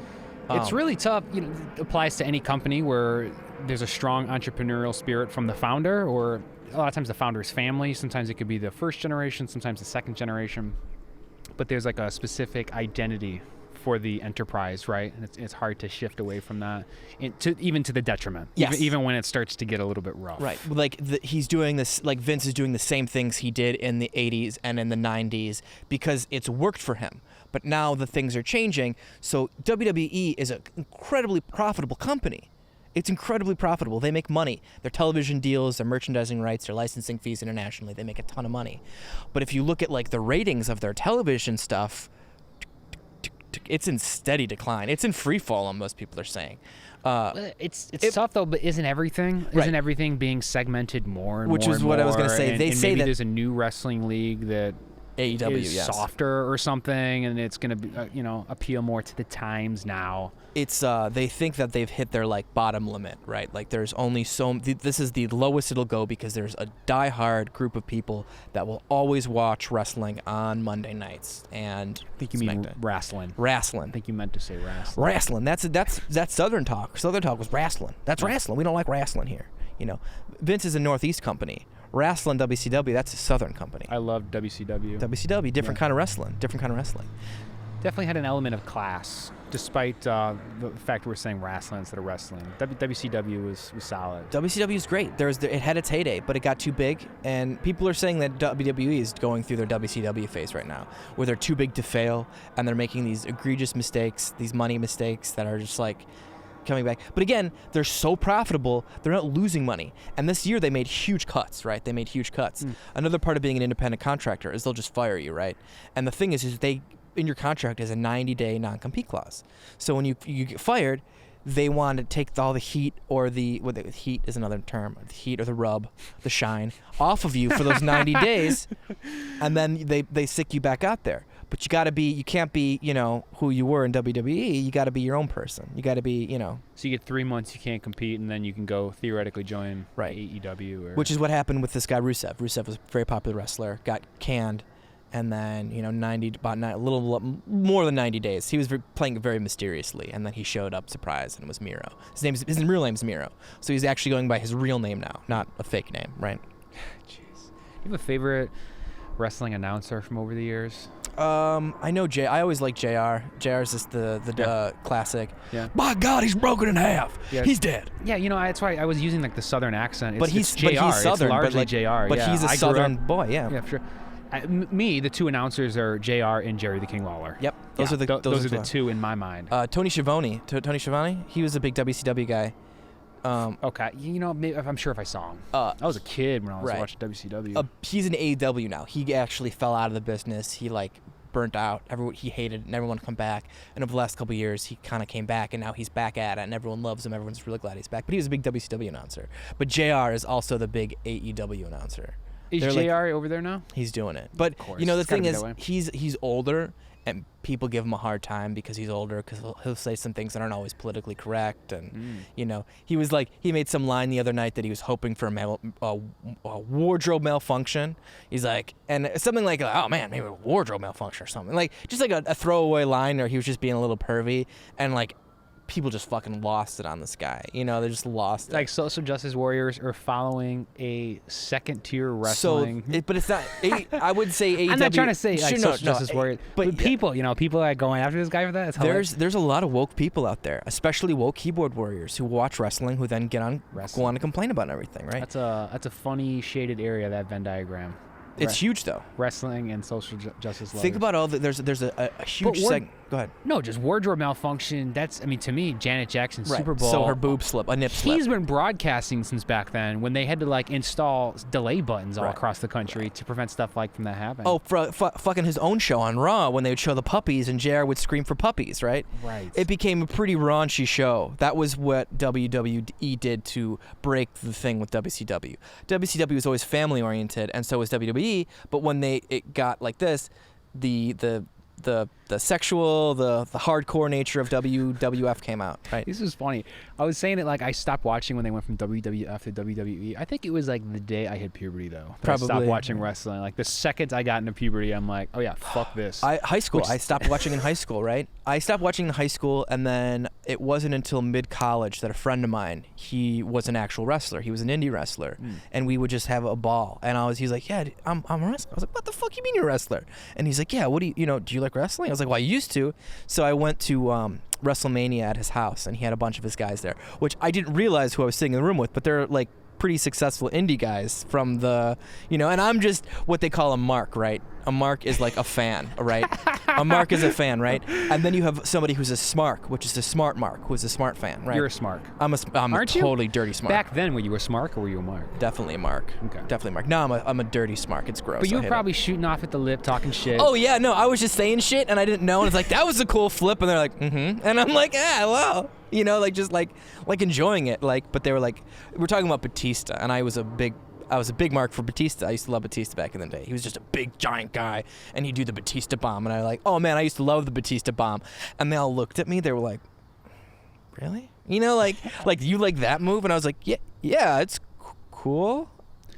it's really tough. You know, it applies to any company where there's a strong entrepreneurial spirit from the founder, or a lot of times the founder's family. Sometimes it could be the first generation, sometimes the second generation. But there's like a specific identity for the enterprise, right? And it's hard to shift away from that, even to the detriment. Yes. Even when it starts to get a little bit rough. Right. Like he's doing this, like Vince is doing the same things he did in the 80s and in the 90s because it's worked for him. But now the things are changing. So WWE is an incredibly profitable company. It's incredibly profitable. They make money. Their television deals, their merchandising rights, their licensing fees internationally, they make a ton of money. But if you look at like the ratings of their television stuff, it's in steady decline. It's in free fall, most people are saying. It's tough though, but isn't everything being segmented more and Which more is and what more? I was going to say. They and say maybe that there's a new wrestling league that AEW is softer or something, and it's going to be appeal more to the times now. It's they think that they've hit their like bottom limit, right? Like there's only this is the lowest it'll go because there's a diehard group of people that will always watch wrestling on Monday nights. And I think you mean wrestling. Wrestling. I think you meant to say wrestling. Wrestling. That's Southern talk. Southern talk was wrestling. That's wrestling. We don't like wrestling here. You know, Vince is a Northeast company. Wrestling, WCW, that's a Southern company. I love WCW. WCW, different kind of wrestling. Different kind of wrestling. Definitely had an element of class, despite the fact we're saying wrestling instead of wrestling. WCW was solid. WCW is great. It had its heyday, but it got too big, and people are saying that WWE is going through their WCW phase right now, where they're too big to fail, and they're making these egregious mistakes, these money mistakes that are just like coming back. But again, they're so profitable, they're not losing money. And this year they made huge cuts, right? They made huge cuts. Another part of being an independent contractor is they'll just fire you, right? And the thing is they in your contract is a 90-day non-compete clause. So when you get fired, they want to take all the heat or the heat is another term, the heat or the rub, the shine off of you for those 90 days, and then they sick you back out there. But you can't be, who you were in WWE. You got to be your own person. You got to be, So you get 3 months, you can't compete, and then you can go theoretically join right. AEW. Which is what happened with this guy Rusev. Rusev was a very popular wrestler, got canned, and then a little more than 90 days. He was playing very mysteriously, and then he showed up surprised, and it was Miro. His real name is Miro, so he's actually going by his real name now, not a fake name, right? Jeez. Do you have a favorite wrestling announcer from over the years? I know I always like JR. JR's just the classic. Yeah. My God, he's broken in half. Yeah. He's dead. Yeah, that's why I was using like the Southern accent. But he's JR. Southern. It's largely JR. But he's a Southern boy. Yeah. Yeah, for sure. The two announcers are JR and Jerry the King Lawler. Yep. Those are the two in my mind. Tony Schiavone. Tony Schiavone. He was a big WCW guy. Okay, maybe, I'm sure if I saw him. I was a kid when I was watching WCW. He's in AEW now. He actually fell out of the business. He burnt out. He hated it and everyone to come back. And over the last couple of years, he kind of came back, and now he's back at it, and everyone loves him. Everyone's really glad he's back. But he was a big WCW announcer. But JR is also the big AEW announcer. Is JR over there now? He's doing it. But the thing is, he's older, and people give him a hard time because he's older, because he'll say some things that aren't always politically correct. And he was he made some line the other night that he was hoping for a wardrobe malfunction. He's like, and something like, oh man, maybe a wardrobe malfunction or something, just a throwaway line, or he was just being a little pervy, and people just fucking lost it on this guy. They just lost it. Social justice warriors are following a second-tier wrestling. But it's not. I would say AEW. I'm not trying to say social justice warriors, but people, people are going after this guy for that. There's a lot of woke people out there, especially woke keyboard warriors who watch wrestling, who then go on to complain about everything. Right. That's a funny shaded area, that Venn diagram. It's huge though. Wrestling and social justice. Think about all the there's a huge segment. Go ahead. No, just wardrobe malfunction. That's, to me, Janet Jackson, Super Bowl. So her boob slip, a nip slip. He's been broadcasting since back then, when they had to install delay buttons all across the country to prevent stuff from that happening. Oh, fucking his own show on Raw, when they would show the puppies and JR would scream for puppies, right? Right. It became a pretty raunchy show. That was what WWE did to break the thing with WCW. WCW was always family oriented, and so was WWE. But when it got like this, the sexual, the hardcore nature of WWF came out, right? This is funny. I was saying it I stopped watching when they went from WWF to WWE. I think it was the day I hit puberty, though. Probably. I stopped watching wrestling. The second I got into puberty, I'm like, oh yeah, fuck this. High school. I stopped watching in high school, right? I stopped watching in high school, and then it wasn't until mid-college that a friend of mine, he was an actual wrestler. He was an indie wrestler, and we would just have a ball. And he's like, yeah, I'm a wrestler. I was like, what the fuck you mean you're a wrestler? And he's like, yeah, what do you like wrestling? I was like, well, I used to. So I went to WrestleMania at his house, and he had a bunch of his guys there, which I didn't realize who I was sitting in the room with, but they're pretty successful indie guys from the, and I'm just what they call a mark, right? A mark is a fan, right? A mark is a fan, right? And then you have somebody who's a smark, which is a smart mark, who's a smart fan, right? You're a smark. I'm a totally dirty smark. Back then, were you a smark or were you a mark? Definitely a mark. Okay. Definitely a mark. No, I'm a dirty smark. It's gross. But you were probably shooting off at the lip, talking shit. Oh yeah, no, I was just saying shit, and I didn't know, and it's that was a cool flip, and they're like, mm-hmm, and I'm like, well. Just enjoying it. But they were we're talking about Batista, and I was a big mark for Batista. I used to love Batista back in the day. He was just a big giant guy, and he'd do the Batista bomb, and I oh man, I used to love the Batista bomb. And they all looked at me. They were like, really? You like that move? And I was like, yeah, it's cool.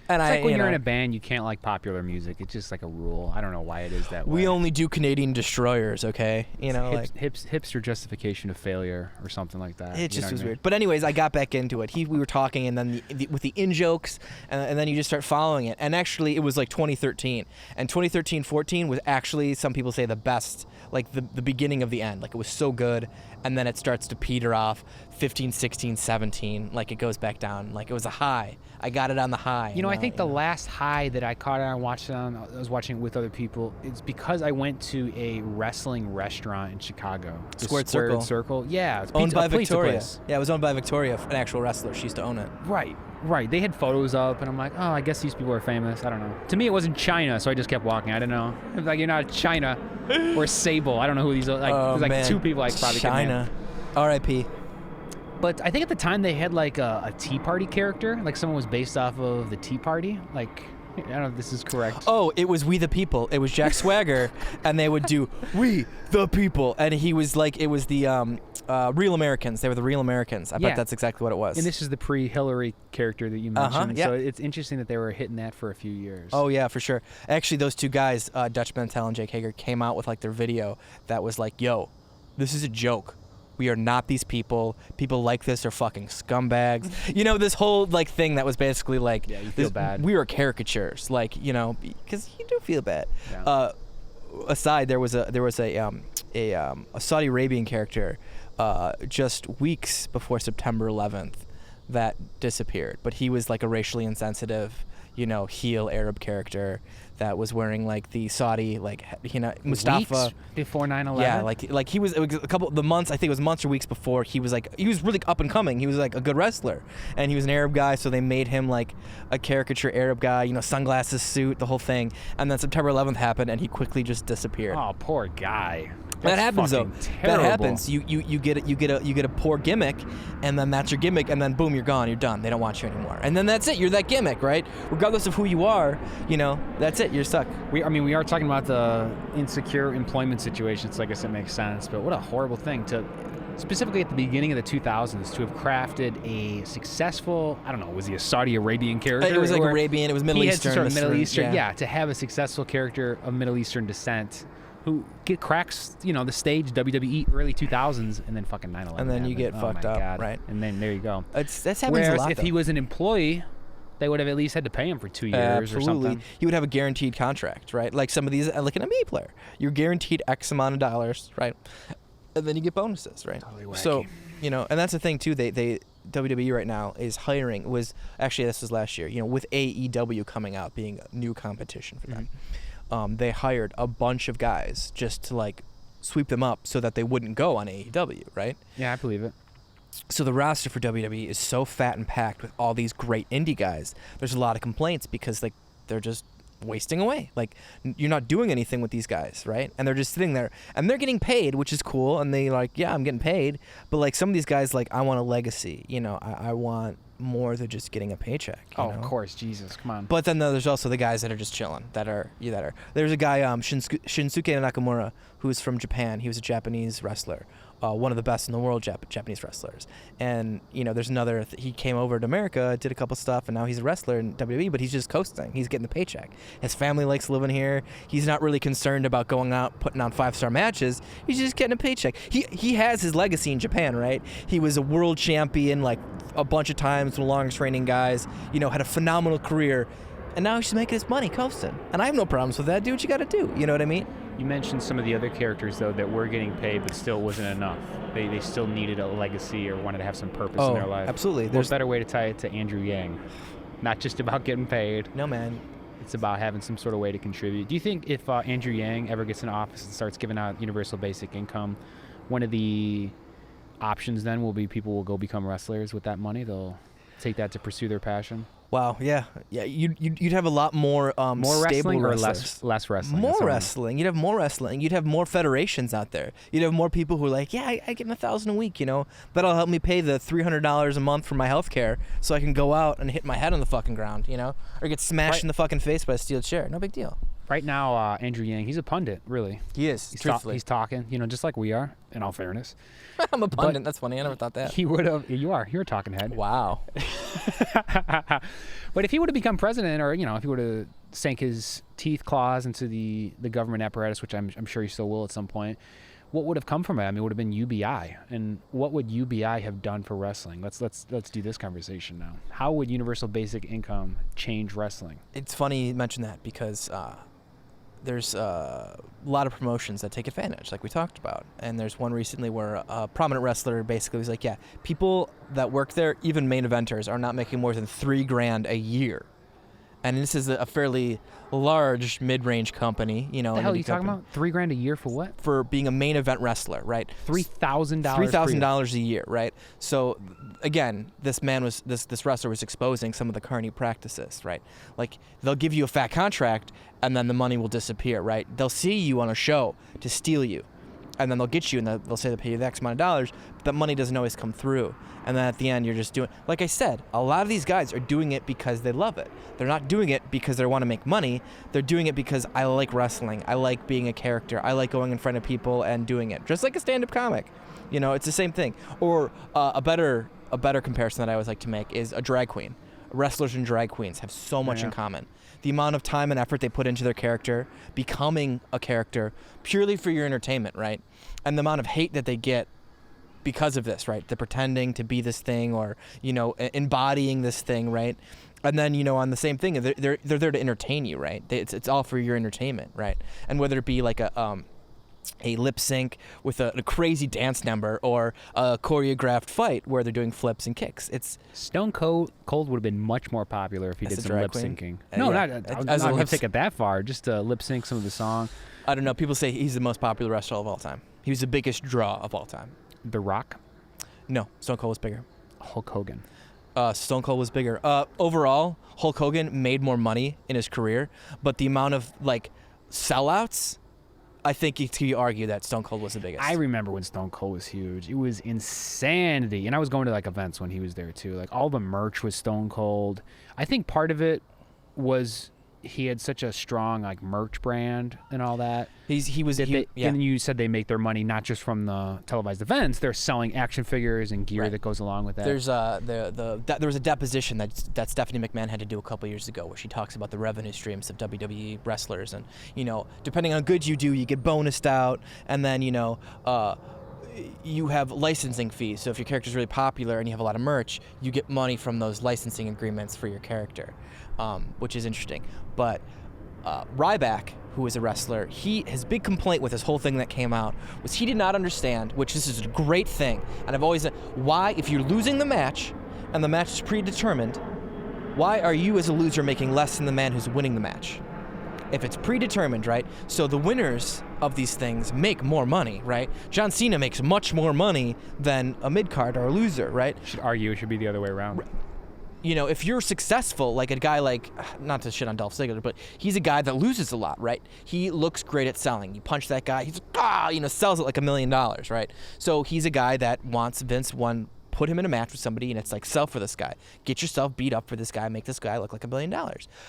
And it's when you're in a band, you can't like popular music. It's just a rule. I don't know why it is that way. We only do Canadian destroyers, okay? Hipster justification of failure or something like that. It just was weird. But anyways, I got back into it. We were talking, and then with the in-jokes, and then you just start following it. And actually, it was 2013. And 2013-14 was actually, some people say, the best, the beginning of the end. It was so good, and then it starts to peter off. 15, 16, 17, it goes back down. It was a high. I got it on the high. I think the last high that I caught it on, I was watching it with other people. It's because I went to a wrestling restaurant in Chicago. Squared Circle. Yeah. It's owned by Victoria. Yeah, it was owned by Victoria, an actual wrestler. She used to own it. Right. They had photos up, and I'm like, oh, I guess these people are famous. I don't know. To me, it wasn't China, so I just kept walking. I don't know. It was you're not China or Sable. I don't know who these are. There's two people I probably China. R.I.P. But I think at the time they had a Tea Party character, someone was based off of the Tea Party. I don't know if this is correct. Oh, it was We the People. It was Jack Swagger, and they would do We the People, and he was it was the Real Americans. They were the Real Americans. I bet that's exactly what it was. And this is the pre-Hillary character that you mentioned. Yeah. So it's interesting that they were hitting that for a few years. Oh yeah, for sure. Actually, those two guys, Dutch Mantel and Jake Hager, came out with their video that was yo, this is a joke. We are not these people. People like this are fucking scumbags. This whole thing that was basically yeah, you feel bad. We were caricatures, because you do feel bad. Yeah. Aside, there was a Saudi Arabian character just weeks before September 11th that disappeared, but he was a racially insensitive, heel Arab character that was wearing like the Saudi Mustafa Weeks before 9/11. Yeah, like he was, it was a couple the months, I think it was months or weeks before, he was really up and coming. He was like a good wrestler, and he was an Arab guy, so they made him like a caricature Arab guy, sunglasses, suit, the whole thing. And then September 11th happened, and he quickly just disappeared. Oh, poor guy. That happens though. Terrible. That happens. You get a poor gimmick, and then that's your gimmick, and then boom, you're gone. You're done. They don't want you anymore. And then that's it. You're that gimmick, right? Regardless of who you are, that's it. You're stuck. We are talking about the insecure employment situations. So I guess it makes sense. But what a horrible thing to, specifically at the beginning of the 2000s, to have crafted a successful, I don't know, was he a Saudi Arabian character? It was like Arabian. It was Middle Eastern. Sort of Middle Eastern. Yeah, to have a successful character of Middle Eastern descent who cracks, the stage, WWE, early 2000s, and then fucking 9/11. And then you get fucked up, God. right? And then there you go. That happens a Whereas lot, if he was an employee, they would have at least had to pay him for 2 years or something. You would have a guaranteed contract, right? Like some of these, like an NBA player. You're guaranteed X amount of dollars, right? And then you get bonuses, right? Totally wacky. So, and that's the thing too, they WWE right now is hiring, this was last year, with AEW coming out, being a new competition for them. They hired a bunch of guys just to like sweep them up so that they wouldn't go on AEW, right? Yeah, I believe it. So the roster for WWE is so fat and packed with all these great indie guys. There's a lot of complaints because like they're just wasting away. Like you're not doing anything with these guys, right? And they're just sitting there and they're getting paid, which is cool. And they like, yeah, I'm getting paid. But like some of these guys, like I want a legacy. I want more than just getting a paycheck. Of course, Jesus, come on. But then there's also the guys that are just chilling. There's a guy, Shinsuke Nakamura, who's from Japan. He was a Japanese wrestler, one of the best in the world, Japanese wrestlers. And there's another. He came over to America, did a couple stuff, and now he's a wrestler in WWE. But he's just coasting. He's getting the paycheck. His family likes living here. He's not really concerned about going out putting on 5-star matches. He's just getting a paycheck. He has his legacy in Japan, right? He was a world champion like a bunch of times, the longest reigning guys. Had a phenomenal career, and now he's just making his money coasting. And I have no problems with that. Do what you got to do. You know what I mean? You mentioned some of the other characters, though, that were getting paid but still wasn't enough. They still needed a legacy or wanted to have some purpose in their life. Absolutely. There's a better way to tie it to Andrew Yang. Not just about getting paid. No, man. It's about having some sort of way to contribute. Do you think if Andrew Yang ever gets in office and starts giving out universal basic income, one of the options then will be people will go become wrestlers with that money? They'll take that to pursue their passion? Wow, yeah. You'd have a lot more more stable wrestling or wrestlers. less wrestling? More wrestling. You'd have more wrestling. You'd have more federations out there. You'd have more people who are like, yeah, I get $1,000 a week. That'll help me pay the $300 a month for my health care, so I can go out and hit my head on the fucking ground, or get smashed in the fucking face by a steel chair. No big deal. Right now, Andrew Yang, he's a pundit, really. He is. Truthfully, he's talking, just like we are. In all fairness, I'm a pundit. That's funny. I never thought that. He would have. You're a talking head. Wow. But if he would have become president, or if he would have sank his claws into the government apparatus, which I'm sure he still will at some point, what would have come from it? I mean, it would have been UBI. And what would UBI have done for wrestling? Let's do this conversation now. How would universal basic income change wrestling? It's funny you mention that because there's a lot of promotions that take advantage, like we talked about. And there's one recently where a prominent wrestler basically was like, yeah, people that work there, even main eventers, are not making more than $3,000 a year. And this is a fairly large mid-range company, What the hell are you talking about? $3,000 a year for what? For being a main event wrestler, right? $3,000. $3,000 a year, right? So, again, this wrestler was exposing some of the Carny practices, right? Like they'll give you a fat contract, and then the money will disappear, right? They'll see you on a show to steal you, and then they'll get you, and they'll say they'll pay you the X amount of dollars, but that money doesn't always come through. And then at the end, you're just doing, like I said, a lot of these guys are doing it because they love it. They're not doing it because they want to make money. They're doing it because I like wrestling. I like being a character. I like going in front of people and doing it. Just like a stand-up comic. It's the same thing. Or a better comparison that I always like to make is a drag queen. Wrestlers and drag queens have so much in common. The amount of time and effort they put into their character, becoming a character purely for your entertainment, right? And the amount of hate that they get because of this, right? The pretending to be this thing, or embodying this thing, right? And then on the same thing, they're there to entertain you, right? It's all for your entertainment, right? And whether it be like a lip sync with a crazy dance number or a choreographed fight where they're doing flips and kicks. It's Stone Cold would have been much more popular if he As did a some drag lip queen? syncing. Yeah. I'm As a not going lip to take it that far. Just lip sync some of the song. I don't know. People say he's the most popular wrestler of all time. He was the biggest draw of all time. The Rock, No, Stone Cold was bigger. Hulk Hogan. Stone Cold was bigger. Overall, Hulk Hogan made more money in his career, but the amount of like sellouts, I think it can be argued that Stone Cold was the biggest. I remember when Stone Cold was huge. It was insanity. And I was going to like events when he was there too. Like all the merch was Stone Cold. I think part of it was he had such a strong like merch brand and all that. And you said they make their money not just from the televised events. They're selling action figures and gear that goes along with that. There's there was a deposition that Stephanie McMahon had to do a couple years ago where she talks about the revenue streams of WWE wrestlers, and depending on how good you do, you get bonused out, and then you have licensing fees. So if your character's really popular and you have a lot of merch, you get money from those licensing agreements for your character, which is interesting. But Ryback, who is a wrestler, his big complaint with this whole thing that came out was he did not understand, which this is a great thing, and I've always why, if you're losing the match and the match is predetermined, why are you as a loser making less than the man who's winning the match? If it's predetermined, right? So the winners of these things make more money, right? John Cena makes much more money than a mid-card or a loser, right? You should argue it should be the other way around. If you're successful, like a guy like, not to shit on Dolph Ziggler, but he's a guy that loses a lot, right? He looks great at selling. You punch that guy, he's sells it like $1 million, right? So he's a guy that wants Vince put him in a match with somebody, and it's like, sell for this guy. Get yourself beat up for this guy, make this guy look like $1 million.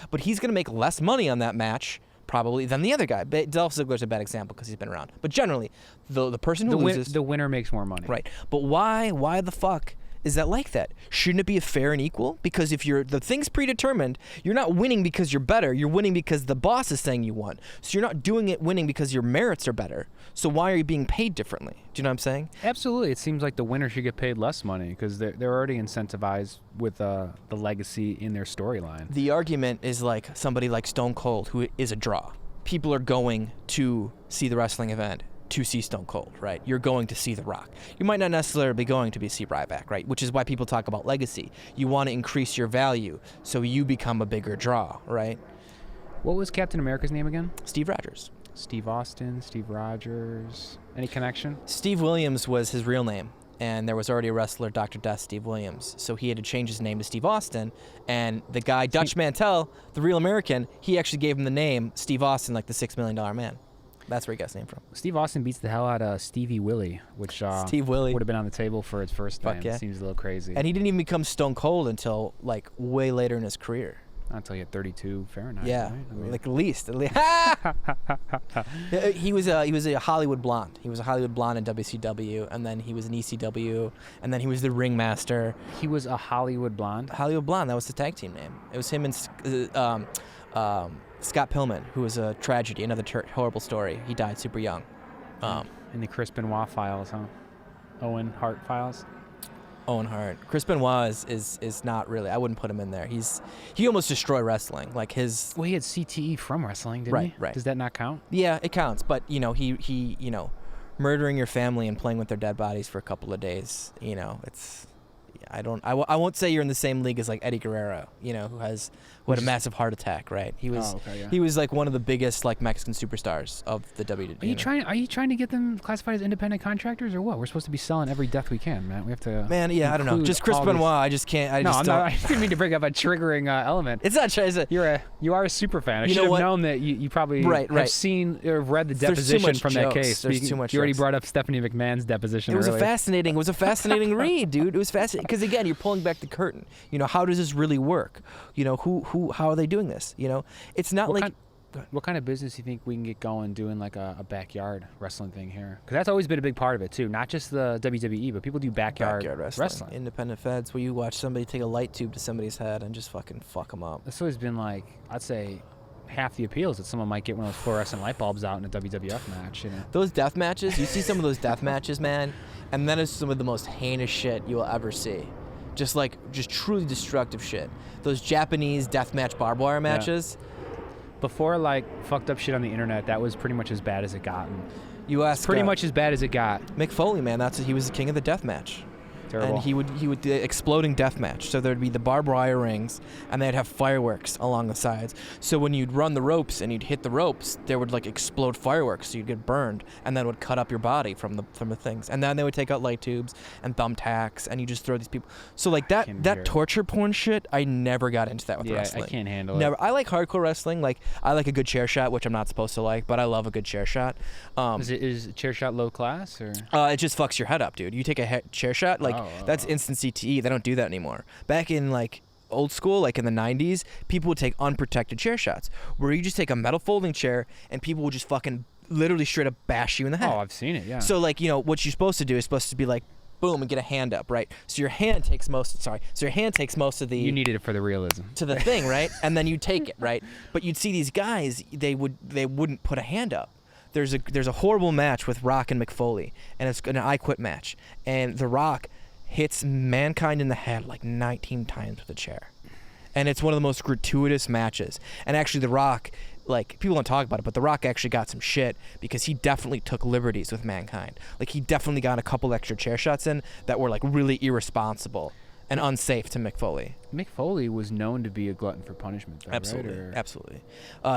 But he's going to make less money on that match, probably, than the other guy. But Dolph Ziggler's a bad example because he's been around. But generally, the person who loses... The winner makes more money. Right. But why the fuck is that like that? Shouldn't it be a fair and equal? Because if the thing's predetermined, you're not winning because you're better. You're winning because the boss is saying you won. So you're not doing it winning because your merits are better. So why are you being paid differently? Do you know what I'm saying? Absolutely. It seems like the winner should get paid less money because they're already incentivized with the legacy in their storyline. The argument is like somebody like Stone Cold, who is a draw. People are going to see the wrestling event to see Stone Cold, right? You're going to see The Rock. You might not necessarily be going to see Ryback, right? Which is why people talk about legacy. You want to increase your value, so you become a bigger draw, right? What was Captain America's name again? Steve Rogers. Steve Austin, Steve Rogers. Any connection? Steve Williams was his real name, and there was already a wrestler, Dr. Death, Steve Williams. So he had to change his name to Steve Austin, and the guy, Dutch Mantel, the real American, he actually gave him the name Steve Austin, like the $6 million man. That's where he got his name from. Steve Austin beats the hell out of Stevie Willie, which Steve Willie would have been on the table for its first name. Yeah. Seems a little crazy. And he didn't even become Stone Cold until like way later in his career. Not until he had 32 Fahrenheit. Yeah, right? like at least. He was a Hollywood blonde. He was a Hollywood blonde in WCW, and then he was in ECW, and then he was the ringmaster. He was a Hollywood blonde? Hollywood blonde. That was the tag team name. It was him and Scott Pillman, who was a tragedy, another horrible story. He died super young. In the Chris Benoit files, huh? Owen Hart files? Owen Hart. Chris Benoit is not really. I wouldn't put him in there. He almost destroyed wrestling. Like his. Well, he had CTE from wrestling, didn't he? Right. Does that not count? Yeah, it counts. But he murdering your family and playing with their dead bodies for a couple of days. It's. I won't say you're in the same league as like Eddie Guerrero, who had a massive heart attack, right? He was like one of the biggest like Mexican superstars of the WWE. Are you trying to get them classified as independent contractors or what? We're supposed to be selling every death we can, man. We have to. Man, yeah, I don't know. Just Chris Benoit, I just can't. I didn't mean to bring up a triggering element. It's not. You are a super fan. I should have known that you probably have seen or read the deposition from that case. There's too much. You already brought up Stephanie McMahon's deposition. It was a fascinating read, dude. It was fascinating because again, you're pulling back the curtain. How does this really work? How are they doing this? It's not what kind of business do you think we can get going doing like a backyard wrestling thing here? Because that's always been a big part of it too. Not just the WWE, but people do backyard wrestling. Independent feds where you watch somebody take a light tube to somebody's head and just fucking fuck them up. That's always been like, I'd say, half the appeal is that someone might get one of those fluorescent light bulbs out in a WWF match. Those death matches, you see some of those death matches, man, and that is some of the most heinous shit you will ever see. Just truly destructive shit. Those Japanese deathmatch barbed wire matches. Before fucked up shit on the internet, that was pretty much as bad as it gotten. You ask. Pretty much as bad as it got. Mick Foley, man. He was the king of the death match. Terrible. And he would do exploding death match. So there'd be the barbed wire rings, and they'd have fireworks along the sides. So when you'd run the ropes and you'd hit the ropes, there would like explode fireworks, so you'd get burned, and then would cut up your body from the things. And then they would take out light tubes and thumbtacks, and you just throw these people. So like that torture porn shit, I never got into that with wrestling. I can't handle Never. it. I like hardcore wrestling. Like I like a good chair shot, which I'm not supposed to like, but I love a good chair shot. Is chair shot low class or? It just fucks your head up, dude. You take a chair shot, like that's instant CTE. They don't do that anymore. Back in like old school, like in the 90s, people would take unprotected chair shots, where you just take a metal folding chair and people would just fucking literally straight up bash you in the head. Oh, I've seen it. Yeah. So like, you know, what you're supposed to do is supposed to be like, boom, and get a hand up, right? So your hand takes most of the. You needed it for the realism. To the thing, right? And then you take it, right? But you'd see these guys, they wouldn't put a hand up. There's a horrible match with Rock and Mick Foley, and it's an I Quit match, and The Rock hits Mankind in the head like 19 times with a chair. And it's one of the most gratuitous matches. And actually The Rock, like, people don't talk about it, but The Rock actually got some shit because he definitely took liberties with Mankind. Like, he definitely got a couple extra chair shots in that were like really irresponsible and unsafe to Mick Foley. Mick Foley was known to be a glutton for punishment, though, Absolutely, right? absolutely.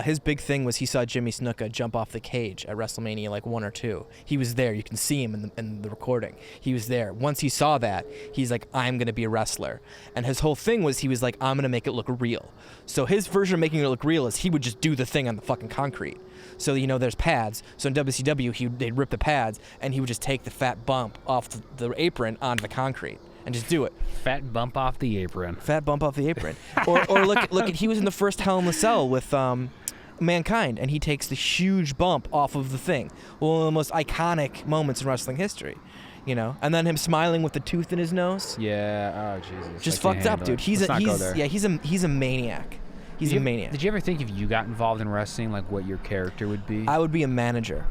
His big thing was he saw Jimmy Snuka jump off the cage at WrestleMania like 1 or 2. He was there. You can see him in the recording. He was there. Once he saw that, he's like, I'm going to be a wrestler. And his whole thing was he was like, I'm going to make it look real. So his version of making it look real is he would just do the thing on the fucking concrete. So, you know, there's pads. So in WCW, they'd rip the pads, and he would just take the fat bump off the apron onto the concrete. And just do it. Fat bump off the apron. Fat bump off the apron. or look at he was in the first Hell in the Cell with Mankind, and he takes the huge bump off of the thing. One of the most iconic moments in wrestling history, you know. And then him smiling with the tooth in his nose. Yeah. Oh Jesus. Just fucked up, dude. He's a maniac. He's a maniac. Did you ever think if you got involved in wrestling, like what your character would be? I would be a manager.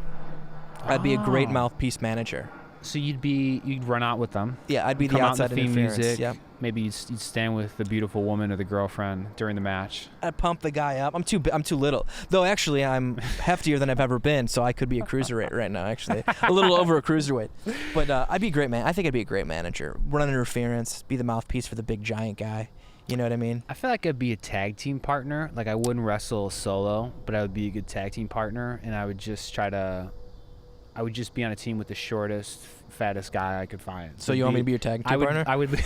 I'd be a great mouthpiece manager. So you'd run out with them. Yeah, I'd be the outside theme interference. music. Yep. Maybe you'd stand with the beautiful woman or the girlfriend during the match. I'd pump the guy up. I'm too little. Though actually I'm heftier than I've ever been, so I could be a cruiserweight right now, actually. A little over a cruiserweight. But I'd be a great man. I think I'd be a great manager. Run interference, be the mouthpiece for the big giant guy. You know what I mean? I feel like I'd be a tag team partner. Like I wouldn't wrestle solo, but I would be a good tag team partner, and I would just be on a team with the shortest, fattest guy I could find. So you want me to be your tag team partner? I would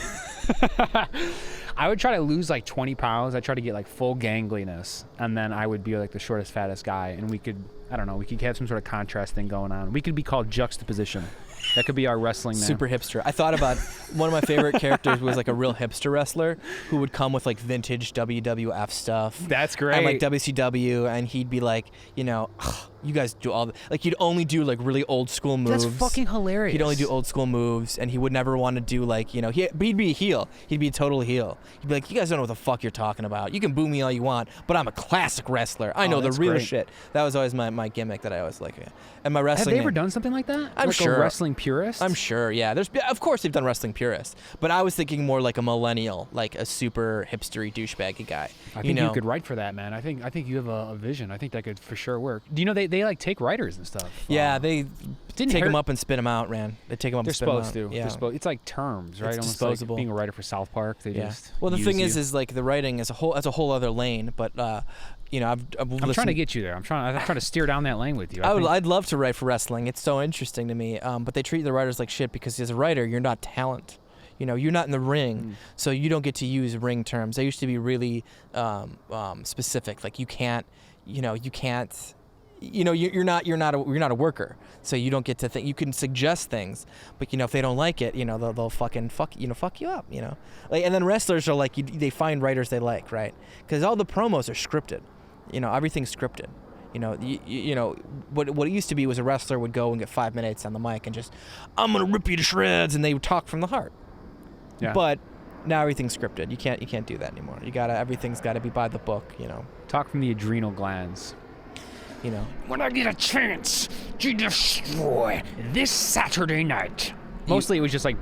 I would try to lose like 20 pounds. I'd try to get like full gangliness, and then I would be like the shortest, fattest guy, and we could have some sort of contrast thing going on. We could be called Juxtaposition. That could be our wrestling name. Super hipster. I thought about one of my favorite characters was like a real hipster wrestler who would come with like vintage WWF stuff. That's great. And like WCW, and he'd be like, you know, you guys do all the, like he'd only do like really old school moves. That's fucking hilarious. He'd only do old school moves, and he would never want to do like, you know, he'd be a heel. He'd be a total heel. He'd be like, you guys don't know what the fuck you're talking about. You can boo me all you want, but I'm a classic wrestler. I know the real great. shit. That was always my gimmick that I always like. And my wrestling. Have they ever done something like that? I'm like sure. A wrestling purist? I'm sure, yeah. Of course they've done wrestling purists, but I was thinking more like a millennial, like a super hipstery douchebaggy guy. I think you could write for that, man. I think you have a vision. I think that could for sure work. Do you know they like take writers and stuff? Yeah, they take them up and spit them out, man. They take them up and spit them out. They're supposed to. It's like terms, right? It's almost disposable. like being a writer for South Park. They just well, the use thing you. is like the writing is that's a whole other lane, but you know, I'm trying to get you there. I'm trying to steer down that lane with you. I'd love to write for wrestling. It's so interesting to me. But they treat the writers like shit because as a writer, you're not talent. You know, you're not in the ring, so you don't get to use ring terms. They used to be really specific. Like you're not a worker, so you don't get to think. You can suggest things, but you know if they don't like it, you know they'll fucking fuck you up. You know, like, and then wrestlers are like they find writers they like, right? Because all the promos are scripted. You know, everything's scripted. You know, you know what it used to be was a wrestler would go and get 5 minutes on the mic and just, I'm gonna rip you to shreds, and they would talk from the heart. Yeah. But now everything's scripted. You can't do that anymore. Everything's gotta be by the book. You know, talk from the adrenal glands. You know, when I get a chance to destroy this Saturday night. Mostly it was just like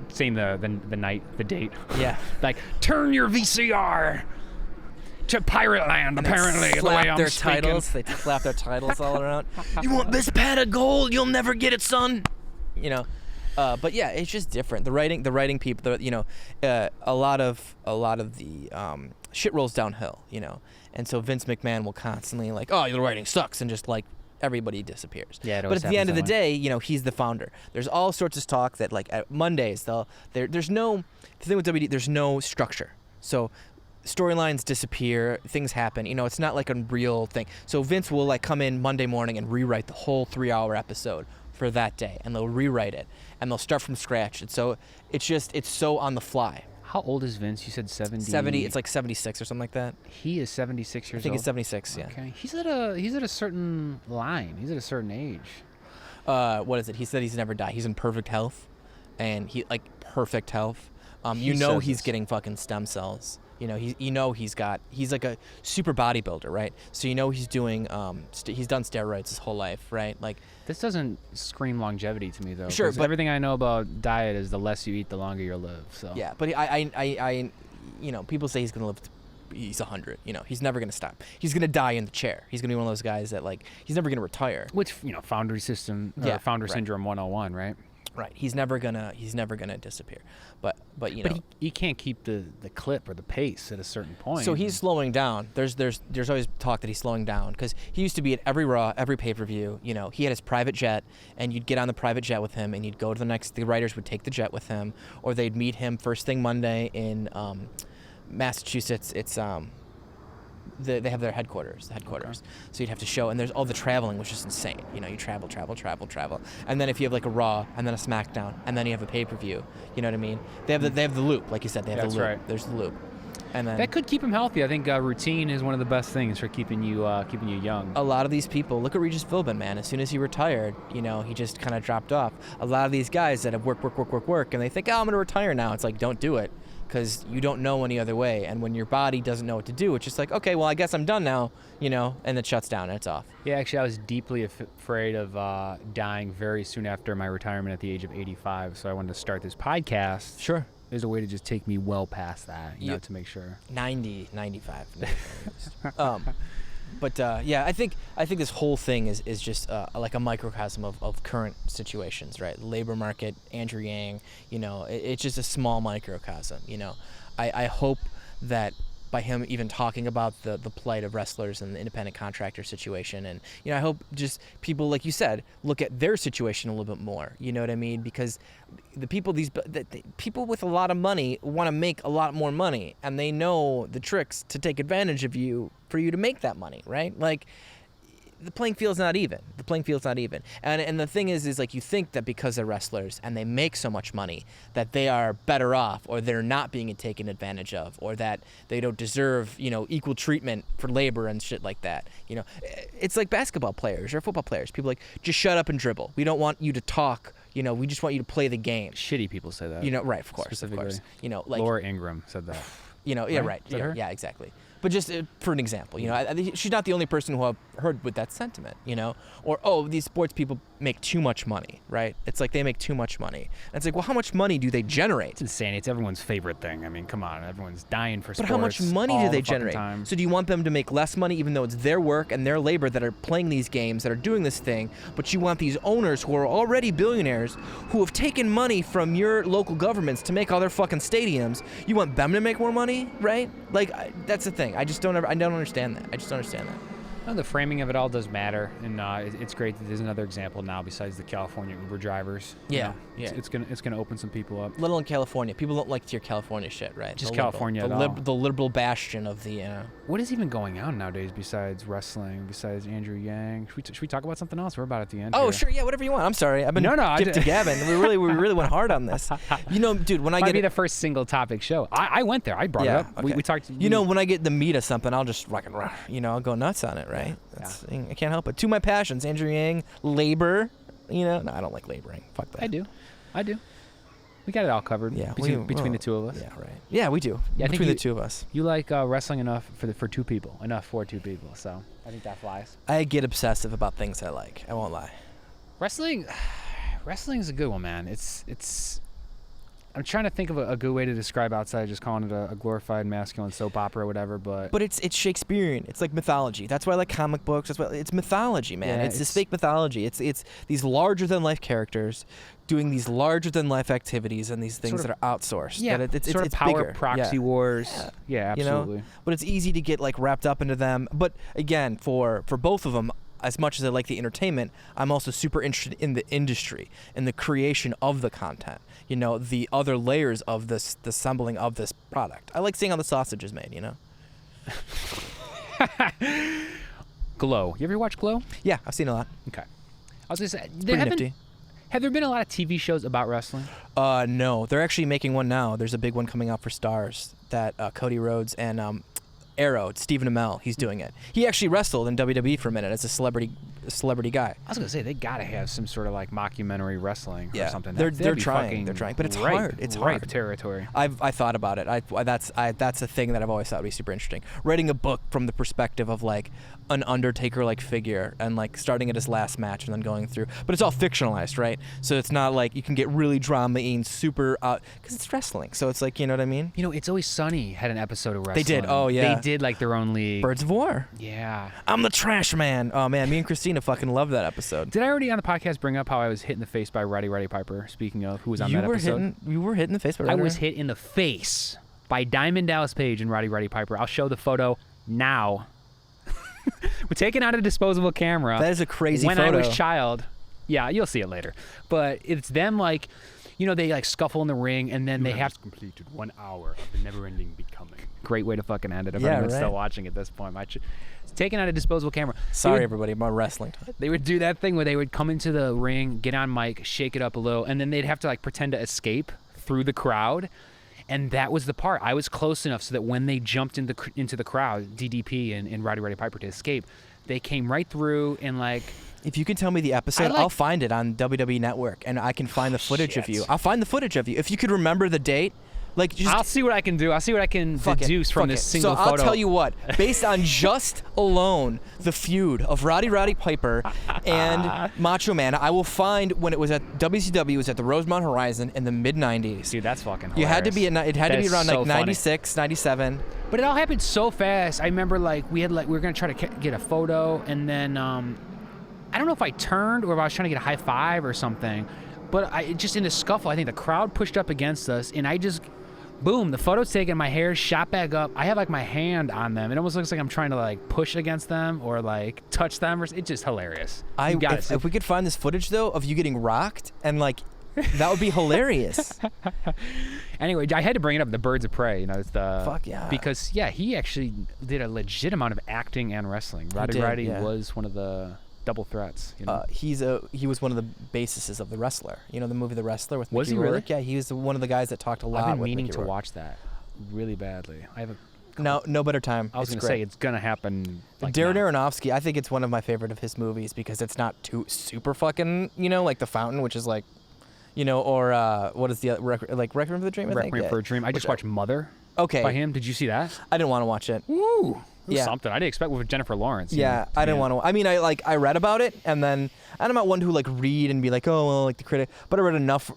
saying the night, the date. Yeah. Like turn your VCR. to Pirate Land, apparently. The way I'm their speaking. titles. They slap their titles all around. You want this pat of gold? You'll never get it, son. You know. But yeah, it's just different. The writing people, a lot of the shit rolls downhill, you know. And so Vince McMahon will constantly like, oh, the writing sucks, and just like everybody disappears. Yeah, but at the end of the day, you know, he's the founder. There's all sorts of talk that like at Mondays there's no, the thing with WWE, there's no structure. So storylines disappear, things happen. You know, it's not like a real thing. So Vince will like come in Monday morning and rewrite the whole 3-hour episode for that day, and they'll rewrite it, and they'll start from scratch. And so it's so on the fly. How old is Vince? You said 70? 70, it's like 76 or something like that. He is 76 years old? I think he's 76, yeah. Okay. He's at a certain line. He's at a certain age. What is it? He said he's never died. He's in perfect health, and perfect health. He's getting fucking stem cells. You know, he's like a super bodybuilder, right? So he's doing he's done steroids his whole life, right? Like, this doesn't scream longevity to me though. Sure, but everything I know about diet is the less you eat, the longer you'll live. So yeah, but I people say he's gonna live. He's 100. You know, he's never gonna stop. He's gonna die in the chair. He's gonna be one of those guys that like he's never gonna retire. Which founder syndrome 101, right? Right. He's never gonna disappear. But he can't keep the clip or the pace at a certain point. So he's slowing down. There's always talk that he's slowing down because he used to be at every Raw, every pay-per-view. You know, he had his private jet, and you'd get on the private jet with him, and you'd go to the writers would take the jet with him, or they'd meet him first thing Monday in Massachusetts. It's they have their headquarters. Okay. So you'd have to show, and there's all the traveling, which is insane. You know, you travel, and then if you have like a Raw, and then a SmackDown, and then you have a pay-per-view. You know what I mean? They have the loop, like you said. They have the loop. Right. There's the loop, and then that could keep him healthy. I think routine is one of the best things for keeping you young. A lot of these people, look at Regis Philbin, man. As soon as he retired, he just kind of dropped off. A lot of these guys that have work, and they think, oh, I'm going to retire now. It's like, don't do it. Because you don't know any other way, and when your body doesn't know what to do, it's just like, okay, well, I guess I'm done now, and it shuts down and it's off. Yeah, actually, I was deeply afraid of dying very soon after my retirement at the age of 85, so I wanted to start this podcast. Sure. There's a way to just take me well past that, to make sure. 90, 95. But yeah, I think this whole thing is just like a microcosm of current situations, right? Labor market, Andrew Yang, it's just a small microcosm. I hope that by him even talking about the plight of wrestlers and the independent contractor situation, and I hope just people, like you said, look at their situation a little bit more. You know what I mean? Because the people people with a lot of money want to make a lot more money, and they know the tricks to take advantage of you for you to make that money, right? Like, the playing field's not even. And the thing is like, you think that because they're wrestlers and they make so much money that they are better off, or they're not being taken advantage of, or that they don't deserve, equal treatment for labor and shit like that. It's like basketball players or football players. People like, just shut up and dribble. We don't want you to talk. We just want you to play the game. Shitty people say that. Right, of course. Like Laura Ingraham said that. Yeah, right. Yeah, exactly. But just for an example, she's not the only person who I've heard with that sentiment, or, oh, these sports people make too much money, right? It's like they make too much money. And it's like, well, how much money do they generate? It's insane. It's everyone's favorite thing. I mean, come on. Everyone's dying for sports. But how much money do they generate? So do you want them to make less money, even though it's their work and their labor that are playing these games, that are doing this thing, but you want these owners who are already billionaires, who have taken money from your local governments to make all their fucking stadiums, you want them to make more money, right? Like, that's the thing. I don't understand that. I just don't understand that. No, the framing of it all does matter, and it's great that there's another example now besides the California Uber drivers. Yeah, It's gonna open some people up. Little in California, people don't like to hear California shit, right? Just California at all. The liberal bastion of the. What is even going on nowadays besides wrestling? Besides Andrew Yang? Should we talk about something else? We're about at the end. Oh, here. Sure, yeah, whatever you want. I'm sorry, I've been dipped to Gavin. We really went hard on this. Dude, when I get be the first single topic show. I went there. I brought it up. Okay. We talked. When I get the meat of something, I'll just fucking, I'll go nuts on it, right? I can't help it. Two of my passions: Andrew Yang, labor. No, I don't like laboring. Fuck that. I do. We got it all covered. Yeah, between the two of us. Yeah, right. Yeah, we do. Yeah, between the two of us. You like wrestling enough for two people. Enough for two people. So I think that flies. I get obsessive about things I like. I won't lie. Wrestling's a good one, man. It's I'm trying to think of a good way to describe outside just calling it a glorified masculine soap opera or whatever, but it's Shakespearean. It's like mythology. That's why I like comic books. That's why it's mythology, man. Yeah, it's this fake mythology. It's these larger than life characters doing these larger than life activities and these things that are outsourced. Yeah, it's sort of it's power bigger. proxy wars. Yeah, absolutely. You know? But it's easy to get like wrapped up into them. But again, for both of them, as much as I like the entertainment, I'm also super interested in the industry and the creation of the content. You know, the other layers of this, the assembling of this product. I like seeing how the sausage is made, you know? Glow. You ever watch Glow? Yeah, I've seen a lot. Okay. I was going to say, Pretty nifty. have there been a lot of TV shows about wrestling? No. They're actually making one now. There's a big one coming out for Stars that Cody Rhodes and Arrow, Stephen Amell, he's doing it. He actually wrestled in WWE for a minute as a celebrity guy. I was gonna say they gotta have some sort of like mockumentary wrestling or something. They're trying, but it's hard. It's hard territory. I thought about it. That's a thing that I've always thought would be super interesting. Writing a book from the perspective of like an Undertaker like figure and like starting at his last match and then going through, but it's all fictionalized, right? So it's not like you can get really drama-y and super because it's wrestling. So it's like, you know what I mean? You know, It's Always Sunny had an episode of wrestling. They did. Oh yeah. They did like their own league. Birds of War. Yeah. I'm the trash man. Oh man, me and Christina fucking loved that episode. Did I already on the podcast bring up how I was hit in the face by Roddy Piper? Speaking of, who was on that episode? You were hit in the face by Roddy. I was hit in the face by Diamond Dallas Page and Roddy Piper. I'll show the photo now. We're taking out a disposable camera. That is a crazy when photo. I was child. Yeah, you'll see it later. But it's them like, you know, they like scuffle in the ring and then they have completed 1 hour of the never-ending becoming. Great way to fucking end it. If Yeah, anyone's right. still watching at this point, it's taking out a disposable camera. Sorry, everybody. I'm on wrestling time. They would do that thing where they would come into the ring, get on mic, shake it up a little, and then they'd have to like pretend to escape through the crowd. And that was the part. I was close enough so that when they jumped into the crowd, DDP and Roddy Piper to escape, they came right through and like. If you can tell me the episode, I'll find it on WWE Network, and I can find the footage of you. I'll find the footage of you. If you could remember the date, like just I'll see what I can do. I'll see what I can deduce from this single photo. So I'll tell you what, based on just alone the feud of Roddy Piper and Macho Man, I will find when it was at WCW, it was at the Rosemont Horizon in the mid-90s. Dude, that's fucking hilarious. You had to be it had to be around like 96, 97. But it all happened so fast. I remember we were going to try to get a photo, and then I don't know if I turned or if I was trying to get a high five or something, but just in the scuffle, I think the crowd pushed up against us, and I just, boom, the photo's taken, my hair shot back up. I have like my hand on them. It almost looks like I'm trying to like push against them or like touch them. It's just hilarious. If we could find this footage though of you getting rocked and like, that would be hilarious. Anyway, I had to bring it up. The Birds of Prey, it's the fuck yeah. Because he actually did a legit amount of acting and wrestling. Roddy was one of the double threats. He was one of the bases of The Wrestler. You know the movie The Wrestler with was Mickey he Rourke? really? Yeah, he was one of the guys that talked a lot. I've been with meaning Mickey to Rourke. watch that really badly. I have no better time. I was going to say it's going to happen. Like Darren now. Aronofsky, I think it's one of my favorite of his movies because it's not too super fucking, like The Fountain, which is like, or what is the Requiem for the Dream? Requiem for a Dream. I just watched Mother. Okay. By him. Did you see that? I didn't want to watch it. Woo. Yeah. Something I didn't expect with Jennifer Lawrence. Yeah, I didn't want to. I mean, I read about it, and then I'm not one who like read and be like, oh, well, like the critic. But I read enough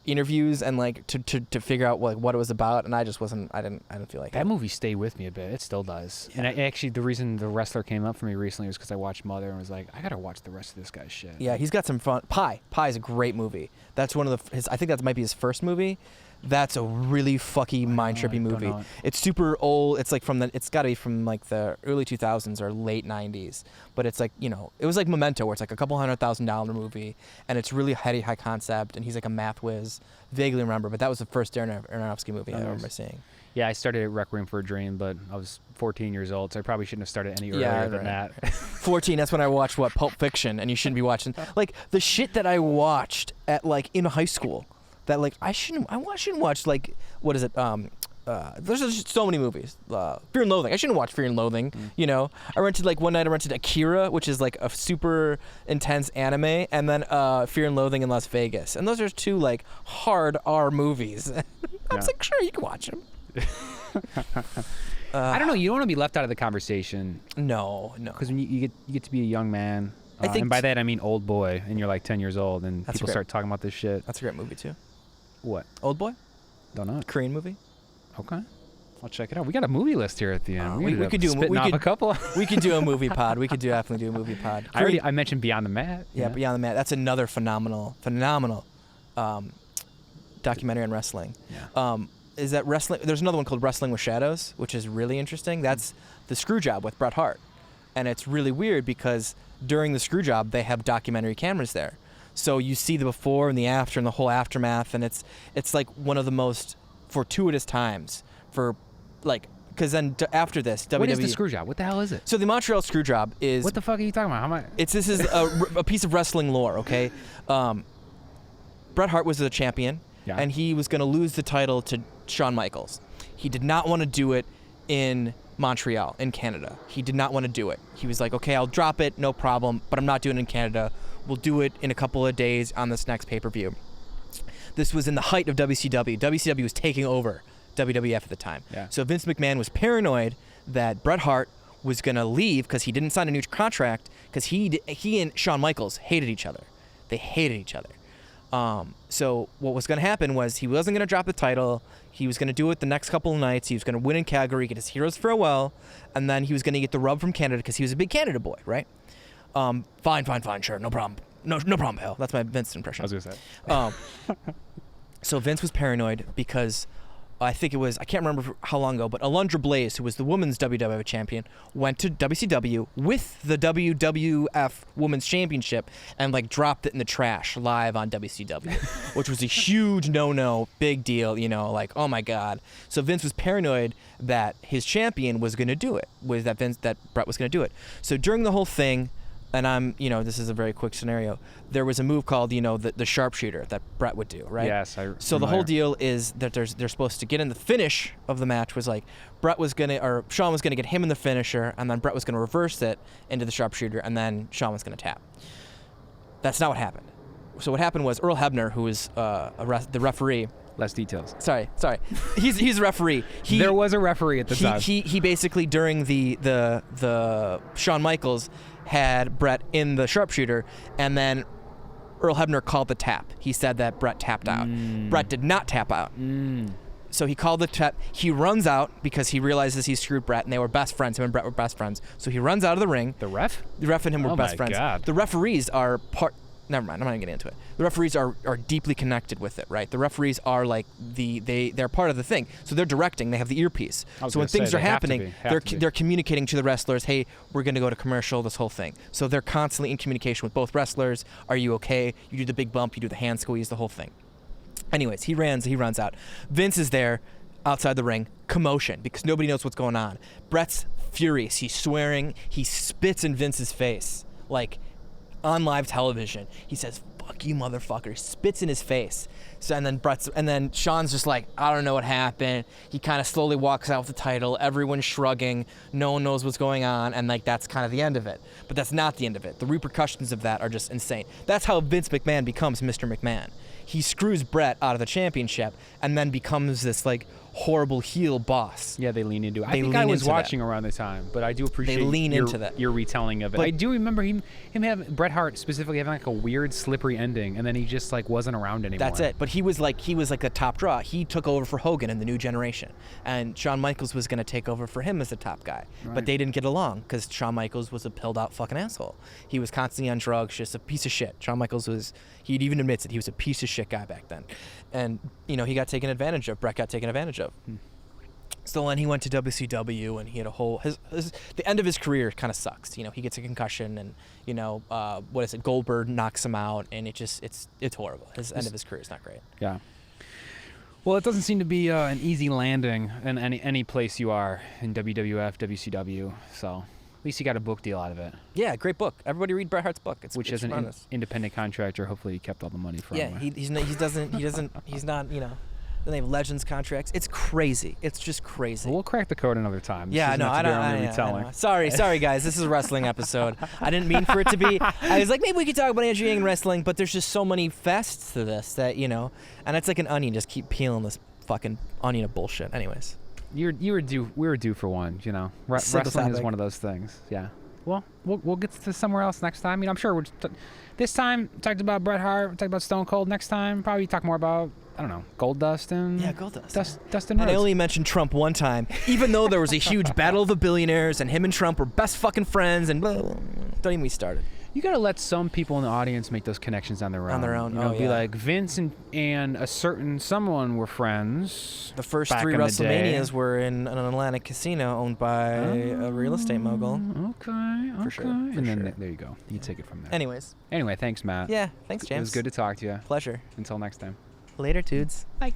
interviews and like to figure out what it was about, and I just wasn't. I didn't feel like that movie stayed with me a bit. It still does. Yeah. And actually, the reason The Wrestler came up for me recently was because I watched Mother and was like, I gotta watch the rest of this guy's shit. Yeah, he's got some fun. Pie is a great movie. That's one of his. I think that might be his first movie. That's a really fucky mind-trippy movie. It's super old. It's like it's got to be from like the early 2000s or late 90s. But it's like, it was like Memento where it's like a couple $100,000 movie and it's really heady, high concept and he's like a math whiz. Vaguely remember, but that was the first Darren Aronofsky movie I remember seeing. Yeah, I started at Requiem for a Dream, but I was 14 years old, so I probably shouldn't have started any earlier than that. 14, that's when I watched Pulp Fiction, and you shouldn't be watching like the shit that I watched at like in high school. That like I shouldn't watch like what is it? There's just so many movies. Fear and Loathing. I shouldn't watch Fear and Loathing. I rented one night. I rented Akira, which is like a super intense anime, and then Fear and Loathing in Las Vegas. And those are two like hard R movies. I was like, sure, you can watch them. I don't know. You don't want to be left out of the conversation. No. Because when you get to be a young man. And by that I mean old boy, and you're like 10 years old, and people start talking about this shit. That's a great movie too. What? Old Boy, Don't know. Korean movie. Okay. I'll check it out. We got a movie list here at the end. We could do a couple. We could do a movie pod. We could definitely do a movie pod. I mentioned Beyond the Mat. Yeah, Beyond the Mat. That's another phenomenal documentary on wrestling. Yeah. Is that wrestling? There's another one called Wrestling with Shadows, which is really interesting. That's the screw job with Bret Hart, and it's really weird because during the screw job they have documentary cameras there, so you see the before and the after and the whole aftermath, and it's like one of the most fortuitous times for like. Because then after this, WWE. What is the screw job? What the hell is it? So the Montreal screw job is. What the fuck are you talking about? How am I? This is a piece of wrestling lore, okay? Bret Hart was the champion, and he was going to lose the title to Shawn Michaels. He did not want to do it in Montreal, in Canada. He did not want to do it. He was like, okay, I'll drop it, no problem, but I'm not doing it in Canada. We'll do it in a couple of days on this next pay-per-view. This was in the height of WCW. WCW was taking over WWF at the time. Yeah. So Vince McMahon was paranoid that Bret Hart was going to leave because he didn't sign a new contract because he and Shawn Michaels hated each other. They hated each other. So what was going to happen was he wasn't going to drop the title. He was going to do it the next couple of nights. He was going to win in Calgary, get his hero's farewell, and then he was going to get the rub from Canada because he was a big Canada boy, right? Fine, sure, no problem. No problem, pal. That's my Vince impression. I was going to say. So Vince was paranoid because I think it was, I can't remember how long ago, but Alundra Blaze, who was the women's WWF champion, went to WCW with the WWF Women's Championship and like dropped it in the trash live on WCW, which was a huge no-no, big deal, you know, like, oh my God. So Vince was paranoid that his champion was going to do it, that Bret was going to do it. So during the whole thing, and this is a very quick scenario, there was a move called, the sharpshooter that Bret would do, right? Yes, So the whole deal is that they're supposed to get in the finish of the match was like Shawn was gonna get him in the finisher, and then Bret was gonna reverse it into the sharpshooter, and then Shawn was gonna tap. That's not what happened. So what happened was Earl Hebner, who was the referee. Less details. Sorry. He's a referee. There was a referee at the time. He basically during the Shawn Michaels had Bret in the sharpshooter, and then Earl Hebner called the tap. He said that Bret tapped out. Bret did not tap out. So he called the tap. He runs out because he realizes he screwed Bret, and they were best friends. Him and Bret were best friends. So he runs out of the ring. The ref? The ref and him were best friends. God. The referees are part. Never mind. I'm not gonna get into it. The referees are deeply connected with it, right? The referees are like they're part of the thing. So they're directing. They have the earpiece. So when things are happening, they're communicating to the wrestlers. Hey, we're gonna go to commercial. This whole thing. So they're constantly in communication with both wrestlers. Are you okay? You do the big bump. You do the hand squeeze. The whole thing. Anyways, he runs out. Vince is there outside the ring. Commotion because nobody knows what's going on. Bret's furious. He's swearing. He spits in Vince's face like. On live television, he says, "Fuck you, motherfucker!" He spits in his face. So and then Shawn's just like, "I don't know what happened." He kind of slowly walks out with the title. Everyone's shrugging. No one knows what's going on, and like that's kind of the end of it. But that's not the end of it. The repercussions of that are just insane. That's how Vince McMahon becomes Mr. McMahon. He screws Bret out of the championship, and then becomes this like horrible heel boss. Yeah, they lean into it. I think I was watching around the time, but I do appreciate your retelling of it. But I do remember him having Bret Hart specifically having like a weird slippery ending, and then he just like wasn't around anymore. That's it. But he was like a top draw. He took over for Hogan in the New Generation, and Shawn Michaels was going to take over for him as the top guy. Right. But they didn't get along because Shawn Michaels was a pilled out fucking asshole. He was constantly on drugs, just a piece of shit. Shawn Michaels he even admits it. He was a piece of shit guy back then. And, he got taken advantage of. Bret got taken advantage of. So then he went to WCW, and he had a whole... the end of his career kind of sucks. He gets a concussion, and, Goldberg knocks him out, and it's horrible. His end of his career is not great. Yeah. Well, it doesn't seem to be an easy landing in any place you are in WWF, WCW, so... At least you got a book deal out of it. Yeah, great book. Everybody read Bret Hart's book. Which as an independent contractor, hopefully he kept all the money from. Yeah, he's not. Then they have Legends contracts. It's crazy. It's just crazy. Well, we'll crack the code another time. Yeah, no, I don't. Sorry, guys. This is a wrestling episode. I didn't mean for it to be. I was like, maybe we could talk about Andrew Yang and wrestling, but there's just so many facets to this that and it's like an onion. Just keep peeling this fucking onion of bullshit. Anyways. We were due for one, Wrestling is one of those things. Yeah. Well, we'll get to somewhere else next time. I'm sure this time talked about Bret Hart, talked about Stone Cold. Next time, probably talk more about I don't know, Gold Dust and Dustin And I Rhodes. only mentioned Trump one time, even though there was a huge battle of the billionaires and him and Trump were best fucking friends and blah, blah, blah. Don't even get me started. You gotta let some people in the audience make those connections on their own. On their own, You know, oh, be yeah. like Vince and a certain someone were friends. The first back 3 in the day. WrestleManias were in an Atlantic casino owned by a real estate mogul. Okay. For sure, And for then sure. there you go. You take it from there. Anyways, Anyway, thanks, Matt. yeah, thanks, James. It was good to talk to you. Pleasure. Until next time. Later, dudes. Bye.